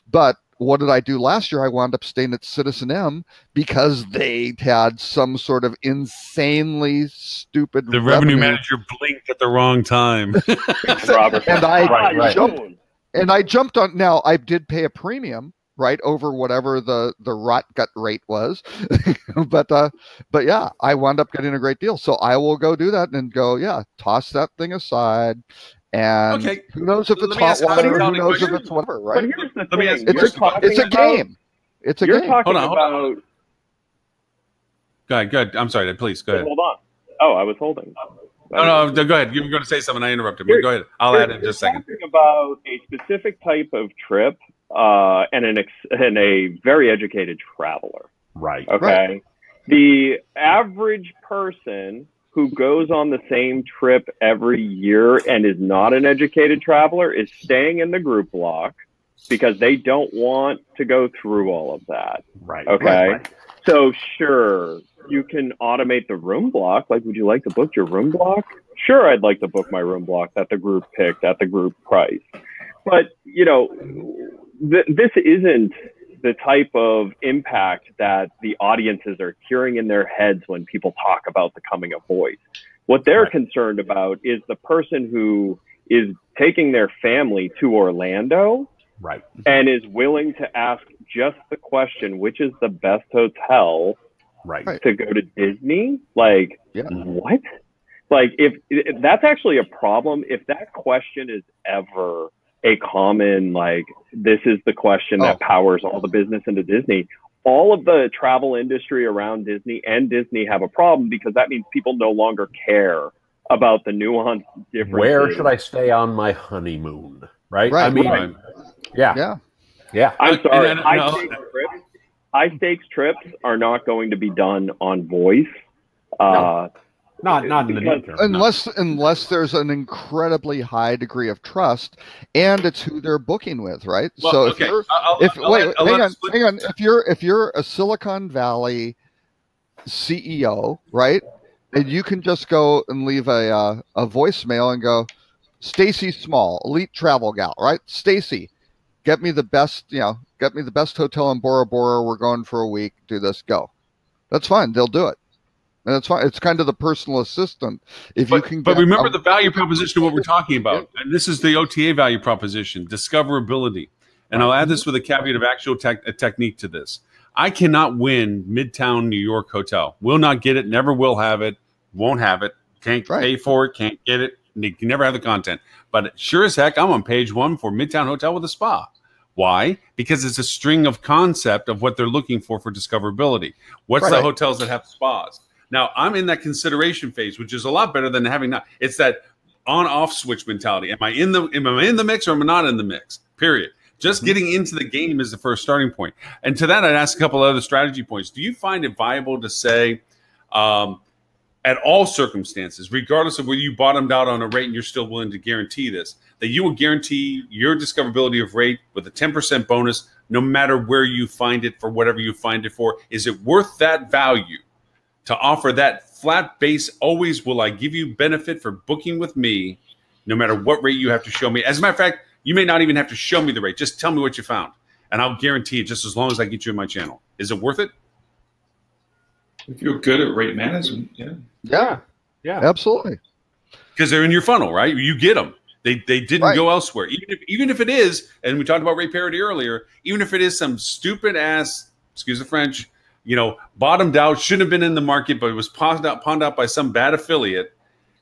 But what did I do last year? I wound up staying at Citizen M because they had some sort of insanely stupid The revenue manager blinked at the wrong time. Robert. And I jumped on. Now, I did pay a premium, right, over whatever the rot gut rate was. but yeah, I wound up getting a great deal. So I will go do that and go, toss that thing aside. And who knows if it's hot water, who knows if it's whatever, right? But here's the thing. It's a game. It's a game. You're talking about... Go ahead. I'm sorry. Please, go ahead. Hold on. Oh, I was holding. No, go ahead. You were going to say something. I interrupted. But go ahead. I'll add it in just a second. Talking about a specific type of trip and a very educated traveler. Right. Okay. Right. The average person who goes on the same trip every year and is not an educated traveler is staying in the group block because they don't want to go through all of that. Right. Okay. Right. So sure, you can automate the room block. Like, would you like to book your room block? Sure, I'd like to book my room block that the group picked at the group price. But, this isn't the type of impact that the audiences are hearing in their heads when people talk about the coming of voice. What they're concerned about is the person who is taking their family to Orlando and is willing to ask just the question, which is the best hotel to go to Disney? Like, what? Like, if that's actually a problem, if that question is ever a common, like, this is the question that powers all the business into Disney, all of the travel industry around Disney and Disney have a problem, because that means people no longer care about the nuanced differences. Where should I stay on my honeymoon? Right. I mean, yeah. I'm sorry. High stakes trips are not going to be done on voice. Not in the near term. Unless there's an incredibly high degree of trust, and it's who they're booking with, right? Well, so hang on. If you're a Silicon Valley CEO, right, and you can just go and leave a voicemail and go, Stacy Small, elite travel gal, right? Stacy, get me the best hotel in Bora Bora. We're going for a week. Do this. Go. That's fine. They'll do it. And it's fine. It's kind of the personal assistant. But remember the value proposition of what we're talking about. And this is the OTA value proposition, discoverability. And I'll add this with a caveat of actual technique to this. I cannot win Midtown New York hotel. Will not get it. Never will have it. Won't have it. Can't pay for it. Can't get it. You can never have the content. But sure as heck, I'm on page 1 for Midtown Hotel with a spa. Why? Because it's a string of concept of what they're looking for discoverability. What's the hotels that have spas? Now, I'm in that consideration phase, which is a lot better than having not. It's that on-off switch mentality. Am I in the mix or am I not in the mix? Period. Just getting into the game is the first starting point. And to that, I'd ask a couple other strategy points. Do you find it viable to say, at all circumstances, regardless of whether you bottomed out on a rate and you're still willing to guarantee this, that you will guarantee your discoverability of rate with a 10% bonus, no matter where you find it for whatever you find it for? Is it worth that value to offer that flat base? Always will I give you benefit for booking with me, no matter what rate you have to show me. As a matter of fact, you may not even have to show me the rate. Just tell me what you found, and I'll guarantee it just as long as I get you in my channel. Is it worth it? If you're good at rate management, yeah, absolutely. Because they're in your funnel, right? You get them. They didn't go elsewhere. Even if it is, and we talked about rate parity earlier, even if it is some stupid ass, excuse the French, bottomed out, shouldn't have been in the market, but it was pawned out by some bad affiliate,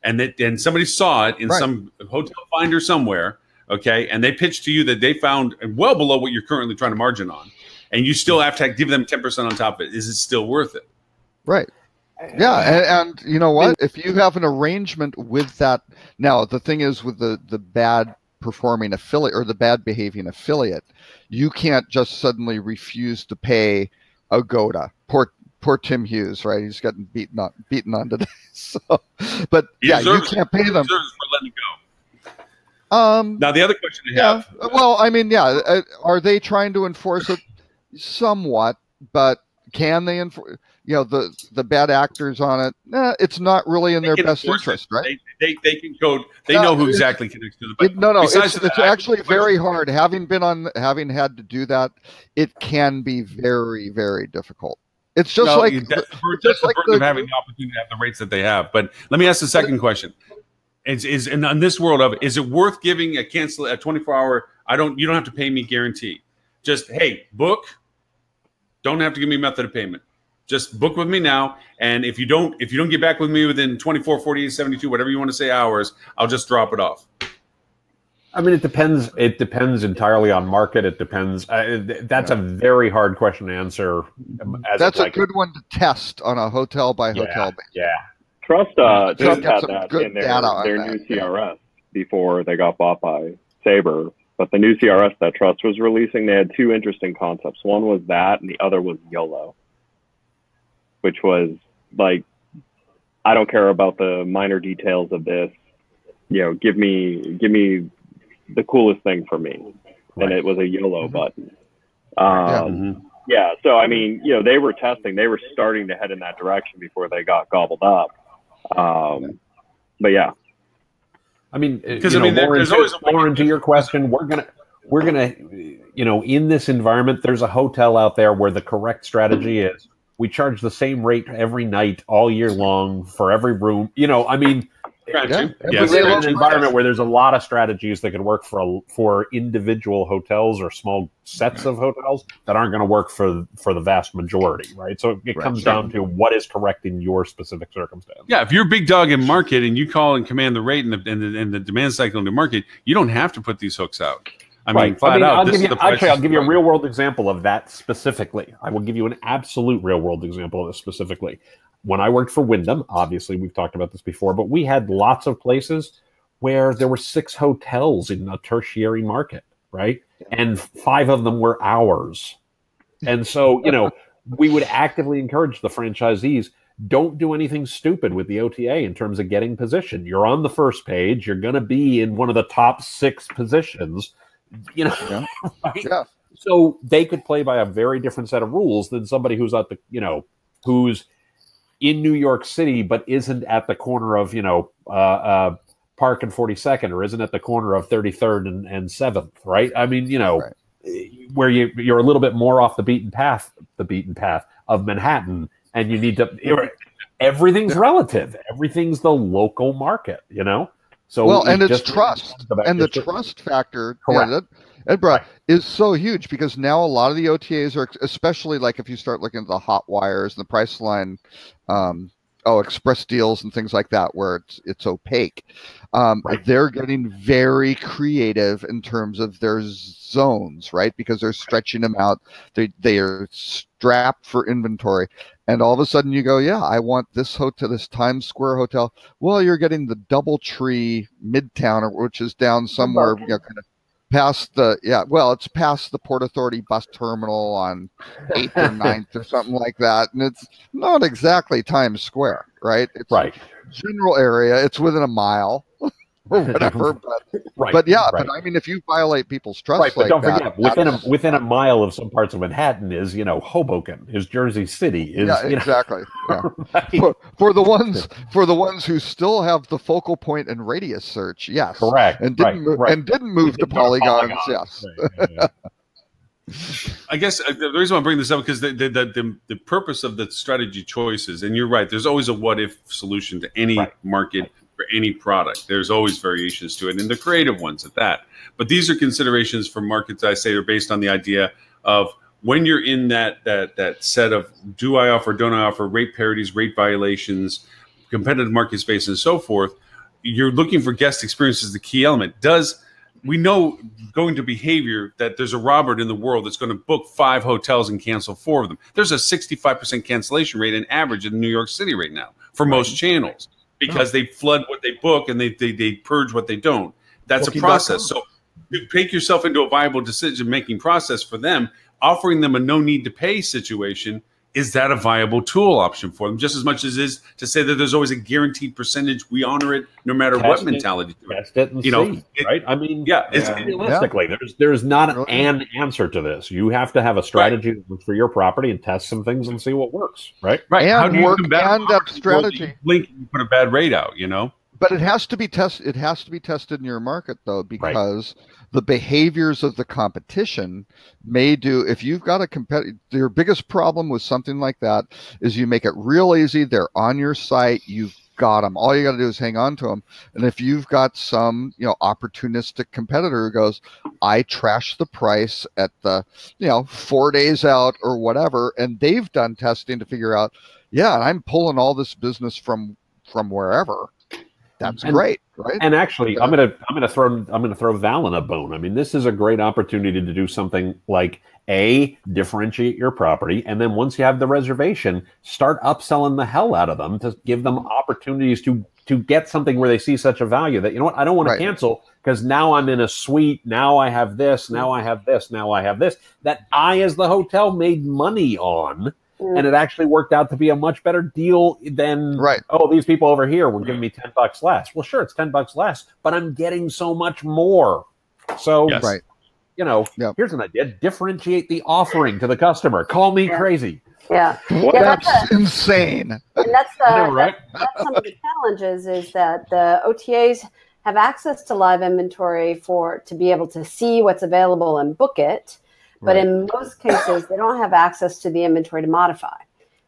and somebody saw it in some hotel finder somewhere, okay, and they pitched to you that they found well below what you're currently trying to margin on, and you still have to give them 10% on top of it. Is it still worth it? Right. Yeah, and you know what? If you have an arrangement with that, now the thing is with the bad performing affiliate or the bad behaving affiliate, you can't just suddenly refuse to pay Agoda. Poor Tim Hughes, right? He's gotten beaten on today. So, but you can't pay them. For letting go. Now the other question I have. Well, I mean, are they trying to enforce it? Somewhat, but can they enforce? The bad actors on it. It's not really in their best interest, right? They can code. They know who exactly connects to the. It's actually very hard. Having had to do that, it can be very, very difficult. It's just that's the burden of having the opportunity to have the rates that they have. But let me ask the second question: Is in this world of it, is it worth giving a 24-hour? You don't have to pay me guarantee. Just hey, book. Don't have to give me a method of payment. Just book with me now, and if you don't get back with me within 24, 48, 72, whatever you want to say hours, I'll just drop it off. I mean, it depends. It depends entirely on market. It depends. That's a very hard question to answer. That's a good one to test on a hotel by hotel basis. Yeah. Trust had that in their new CRS before they got bought by Sabre. But the new CRS that Trust was releasing, they had two interesting concepts. One was that, and the other was YOLO, which was like, I don't care about the minor details of this. Give me the coolest thing for me. And it was a YOLO button. So, I mean, they were testing. They were starting to head in that direction before they got gobbled up. But yeah. I mean, because Lauren, to your question, we're gonna, in this environment, there's a hotel out there where the correct strategy is we charge the same rate every night, all year long, for every room. I mean, we live in an environment where there's a lot of strategies that could work for individual hotels or small sets of hotels that aren't going to work for the vast majority, right? So it comes down to what is correct in your specific circumstance. Yeah, if you're a big dog in market and you call and command the rate and the demand cycle in the market, you don't have to put these hooks out. I mean, flat out. I'll give you a real world example of that specifically. I will give you an absolute real world example of this specifically. When I worked for Wyndham, obviously we've talked about this before, but we had lots of places where there were 6 hotels in a tertiary market, right? And 5 of them were ours. And so, we would actively encourage the franchisees, don't do anything stupid with the OTA in terms of getting position. You're on the first page. You're going to be in one of the top 6 positions, right? Yeah. So they could play by a very different set of rules than somebody who's at the, who's in New York City, but isn't at the corner of, Park and 42nd, or isn't at the corner of 33rd and 7th, right? I mean, where you're a little bit more off the beaten path of Manhattan, and you need to, everything's relative. Everything's the local market, So and it's trust, and the trust factor. Edinburgh is so huge because now a lot of the OTAs are, especially like if you start looking at the hot wires and the Priceline, express deals and things like that, where it's opaque. They're getting very creative in terms of their zones, right? Because they're stretching them out. They are strapped for inventory. And all of a sudden you go, yeah, I want this hotel, this Times Square hotel. Well, you're getting the DoubleTree Midtown, which is down somewhere, kind of past the, it's past the Port Authority bus terminal on 8th or 9th or something like that. And it's not exactly Times Square, right? It's general area. It's within a mile or whatever. But I mean, if you violate people's trust, but don't forget, within a mile of some parts of Manhattan is, Hoboken, is Jersey City, is exactly. For the ones who still have the focal point and radius search, yes, correct, and didn't move to polygons, yes. I guess the reason I bring this up because the purpose of the strategy choices, and you're right, there's always a what if solution to any market for any product. There's always variations to it, and the creative ones at that. But these are considerations for markets I say are based on the idea of when you're in that set of do I offer, don't I offer, rate parities, rate violations, competitive market space, and so forth. You're looking for guest experience as the key element. We know going to behavior that there's a Robert in the world that's going to book 5 hotels and cancel 4 of them. There's a 65% cancellation rate in average in New York City right now for most channels because they flood what they book and they purge what they don't. That's a process. So you take yourself into a viable decision-making process for them, offering them a no need to pay situation. Is that a viable tool option for them? Just as much as it is to say that there's always a guaranteed percentage, we honor it no matter what mentality. Test it and see, right? I mean, realistically, there's not an answer to this. You have to have a strategy for your property and test some things and see what works, right? Right. How do you combat that strategy? Blink and put a bad rate out, But it has to be tested. It has to be tested in your market, though, because the behaviors of the competition may do. If you've got a competitor, your biggest problem with something like that is you make it real easy. They're on your site. You've got them. All you got to do is hang on to them. And if you've got some, opportunistic competitor who goes, I trash the price at the, 4 days out or whatever, and they've done testing to figure out, and I'm pulling all this business from wherever. That's great, right? And actually, I'm gonna throw Val in a bone. I mean, this is a great opportunity to do something like differentiate your property, and then once you have the reservation, start upselling the hell out of them to give them opportunities to get something where they see such a value that I don't want to cancel because now I'm in a suite. Now I have this. Now I have this. Now I have this. That I, as the hotel, made money on. And it actually worked out to be a much better deal than, these people over here were giving me $10 less. Well, sure, it's $10 less, but I'm getting so much more. So, here's an idea. Differentiate the offering to the customer. Call me crazy. Yeah. That's insane. And that's some of the challenges is that the OTAs have access to live inventory to be able to see what's available and book it. But in most cases, they don't have access to the inventory to modify.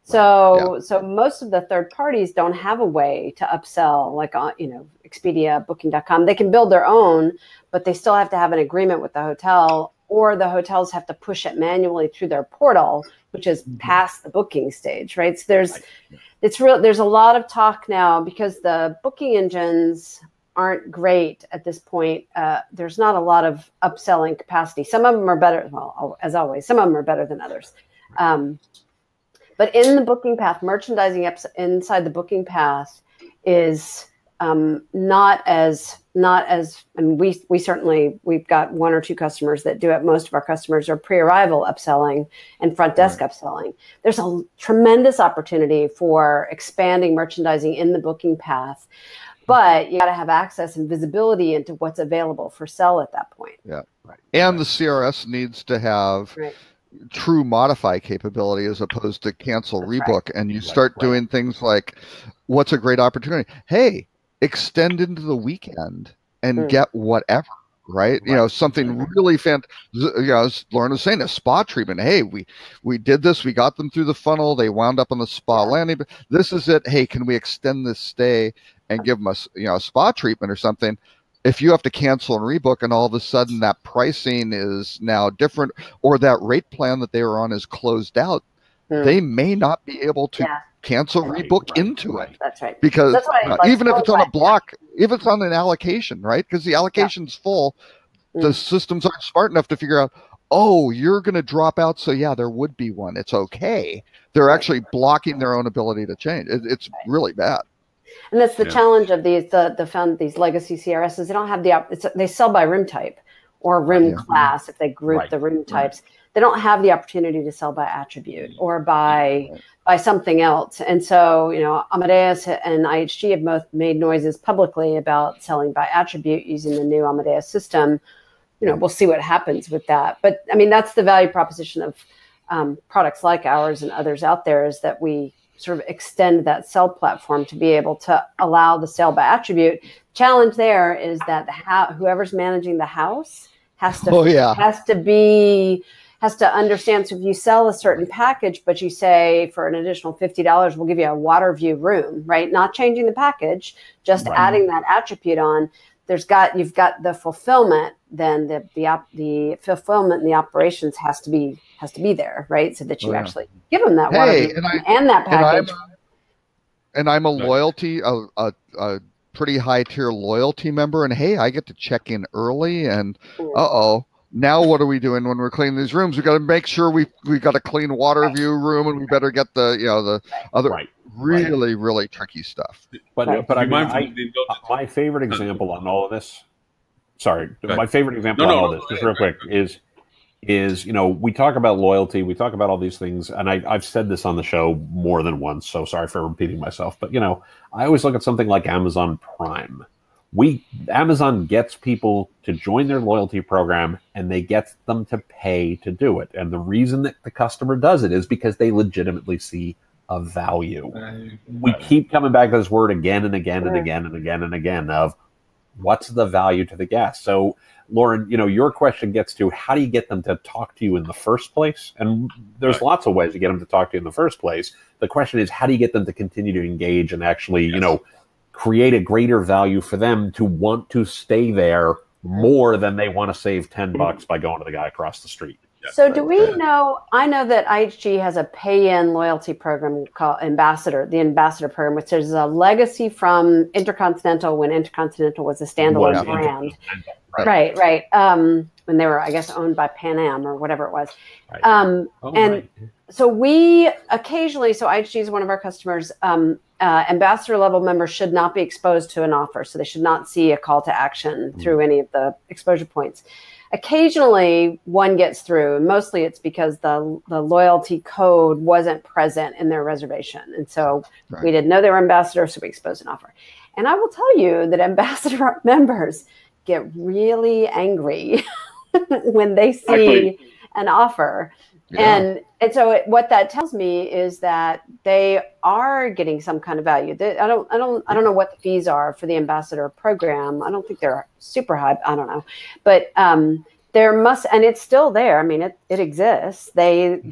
So most of the third parties don't have a way to upsell, like on, Expedia, Booking.com. They can build their own, but they still have to have an agreement with the hotel, or the hotels have to push it manually through their portal, which is past the booking stage, right? So there's a lot of talk now because the booking engines aren't great at this point. There's not a lot of upselling capacity. Some of them are better. Well, as always, some of them are better than others. But in the booking path, merchandising inside the booking path is not as. I mean, we've got 1 or 2 customers that do it. Most of our customers are pre-arrival upselling and front desk upselling. There's a tremendous opportunity for expanding merchandising in the booking path. But you got to have access and visibility into what's available for sell at that point. Yeah, right. And the CRS needs to have true modify capability as opposed to cancel rebook. And you start doing things like, what's a great opportunity? Hey, extend into the weekend and get whatever. Right? Something really fantastic. As Lauren was saying, a spa treatment. Hey, we did this. We got them through the funnel. They wound up on the spa landing. This is it. Hey, can we extend this stay and give them a spa treatment or something? if you have to cancel and rebook and all of a sudden that pricing is now different, or that rate plan that they were on is closed out, they may not be able to cancel, rebook into it. That's right. Because that's why even if it's on a block, if it's on an allocation, right? Because the allocation's full, the systems aren't smart enough to figure out, oh, you're going to drop out, so yeah, there would be one. It's okay. They're actually blocking their own ability to change. It's really bad. And that's the challenge of these these legacy CRSs. They don't have they sell by room type or room class if they group the room types. They don't have the opportunity to sell by attribute or by something else. And so, you know, Amadeus and IHG have both made noises publicly about selling by attribute using the new Amadeus system. You know, we'll see what happens with that. But I mean, that's the value proposition of products like ours and others out there, is that we sort of extend that sell platform to be able to allow the sale by attribute. Challenge there is that whoever's managing the house has to understand. So if you sell a certain package, but you say for an additional $50, we'll give you a water view room, right? Not changing the package, just adding that attribute on. You've got the fulfillment, then the fulfillment and the operations has to be there, right? So that you actually give them that water view and that package. And I'm a loyalty, a pretty high tier loyalty member, and hey, I get to check in early, and now what are we doing when we're cleaning these rooms? We got to make sure we got a clean water view room, and we better get the other really tricky stuff. But I mean, my favorite example on all of this. Sorry, my favorite example on all this, just real quick, is we talk about loyalty, we talk about all these things, and I've said this on the show more than once, so sorry for repeating myself. But I always look at something like Amazon Prime. Amazon gets people to join their loyalty program, and they get them to pay to do it. And the reason that the customer does it is because they legitimately see a value. We keep coming back to this word again and again and again and again and again of what's the value to the guest. So, Lauren, your question gets to how do you get them to talk to you in the first place? And there's lots of ways to get them to talk to you in the first place. The question is, how do you get them to continue to engage and actually, create a greater value for them to want to stay there more than they want to save $10 by going to the guy across the street? So do we know, I know that IHG has a pay-in loyalty program called Ambassador, the Ambassador program, which is a legacy from Intercontinental when Intercontinental was a standalone brand. Right. When they were, I guess, owned by Pan Am or whatever it was. So we occasionally, so IHG is one of our customers, ambassador level members should not be exposed to an offer. So they should not see a call to action through any of the exposure points. Occasionally one gets through, and mostly it's because the loyalty code wasn't present in their reservation. And so we didn't know they were ambassadors, so we exposed an offer. And I will tell you that ambassador members get really angry when they see an offer. And so what that tells me is that they are getting some kind of value. I don't know what the fees are for the ambassador program. I don't think they're super high. I don't know, but there must, and it's still there. I mean, it exists. I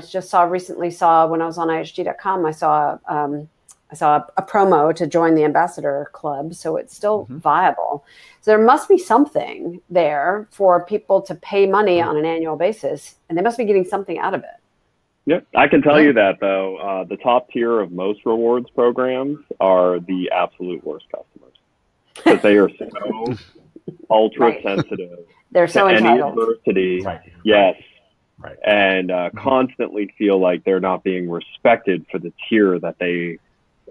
just recently saw when I was on IHG.com, I saw a promo to join the ambassador club. So it's still viable. So there must be something there for people to pay money on an annual basis, and they must be getting something out of it. Yep. I can tell you that, though, the top tier of most rewards programs are the absolute worst customers, because they are so ultra sensitive. They're so entitled. Any adversity. And constantly feel like they're not being respected for the tier that they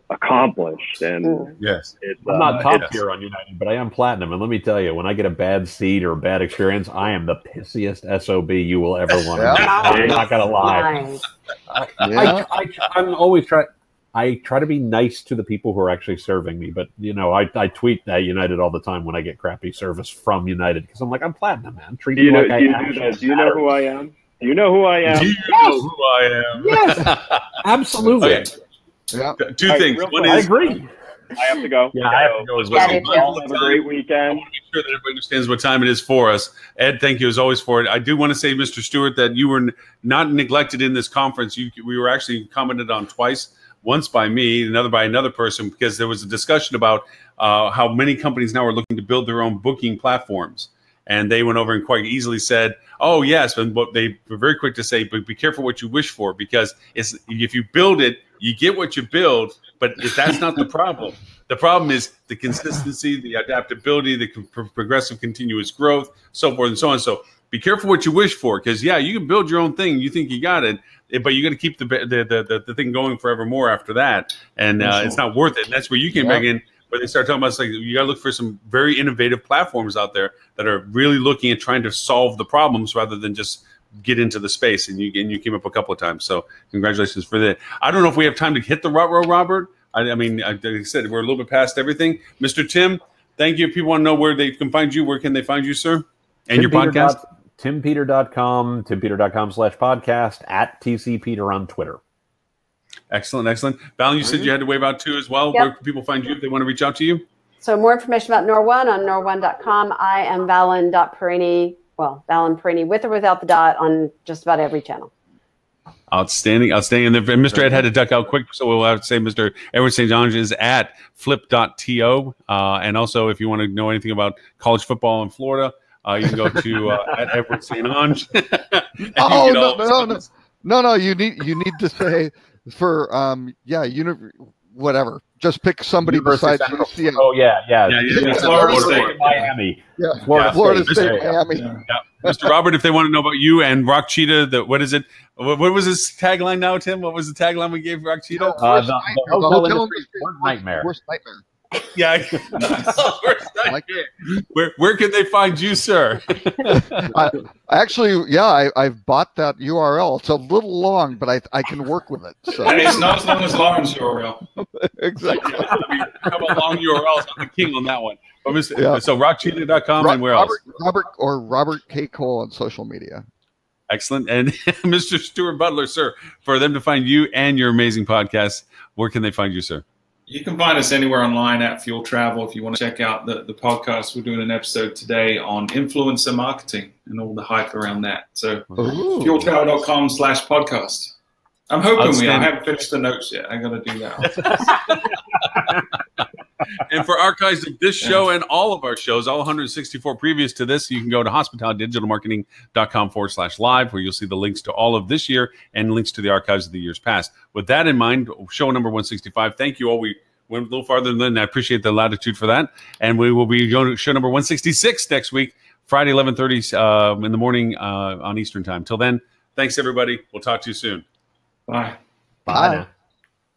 accomplished. And it's, I'm not top tier on United, but I am platinum. And let me tell you, when I get a bad seat or a bad experience, I am the pissiest SOB you will ever want to meet. I'm not gonna lie. I'm always I try to be nice to the people who are actually serving me, but I tweet at United all the time when I get crappy service from United, because I'm like, I'm platinum, man. Do you know who I am? Do you know who I am? Do you know who I am? Yes, absolutely. Okay. Yeah. Two things. One is, I agree. I have to go. Yeah, I have to go as well. Have a great weekend. I want to make sure that everybody understands what time it is for us. Ed, thank you as always for it. I do want to say, Mr. Stewart, that you were not neglected in this conference. We were actually commented on twice. Once by me, another by another person, because there was a discussion about how many companies now are looking to build their own booking platforms. And they went over and quite easily said, oh, yes. But they were very quick to say, but be careful what you wish for, because if you build it, you get what you build. But that's not the problem. The problem is the consistency, the adaptability, the progressive continuous growth, so forth and so on. So be careful what you wish for, because, yeah, you can build your own thing. You think you got it, but you got to keep the thing going forevermore after that. And it's not worth it. And that's where you came back in. But they start talking about, it's like, you got to look for some very innovative platforms out there that are really looking at trying to solve the problems rather than just get into the space. And you came up a couple of times. So congratulations for that. I don't know if we have time to hit the Ruh-Roh, Robert. I mean, like I said, we're a little bit past everything. Mr. Tim, thank you. If people want to know where they can find you, where can they find you, sir? And your podcast? TimPeter.com, TimPeter.com/podcast, at TCPeter on Twitter. Excellent, excellent. Valen, you said you had to wave out too as well. Yep. Where can people find you if they want to reach out to you? So more information about Nor1 on Nor1.com. I am Valen.Perini, Valen Perini, with or without the dot, on just about every channel. Outstanding, outstanding. And Mr. Ed had to duck out quick, so we'll have to say Mr. Edward St. Ange is at flip.to. And also, if you want to know anything about college football in Florida, you can go to at Edward St. Ange. No. You need to say for whatever. Just pick somebody besides UCLA. Oh yeah. Florida State, Miami. Yeah, Florida State, Miami. Yeah. Mr. Robert, if they want to know about you and Rock Cheetah, what is it? What was his tagline now, Tim? What was the tagline we gave Rock Cheetah? The hotel industry's worst nightmare. Worst nightmare. Yeah. Where can they find you, sir? I've bought that URL. It's a little long, but I can work with it. So. And it's not as long as Lauren's URL. Exactly. How about long URLs? I'm the king on that one. So rockcheetah.com and where else? Robert K. Cole on social media. Excellent. And Mr. Stuart Butler, sir, for them to find you and your amazing podcast, where can they find you, sir? You can find us anywhere online at Fuel Travel. If you want to check out the podcast, we're doing an episode today on influencer marketing and all the hype around that. So fueltravel.com/podcast. I'm hoping I haven't finished the notes yet. I got to do that. And for archives of this show and all of our shows, all 164 previous to this, you can go to hospitalitydigitalmarketing.com/live, where you'll see the links to all of this year and links to the archives of the years past. With that in mind, show number 165. Thank you all. We went a little farther than that. I appreciate the latitude for that. And we will be going to show number 166 next week, Friday, 11:30 in the morning on Eastern time. Till then, thanks, everybody. We'll talk to you soon. Bye. Bye.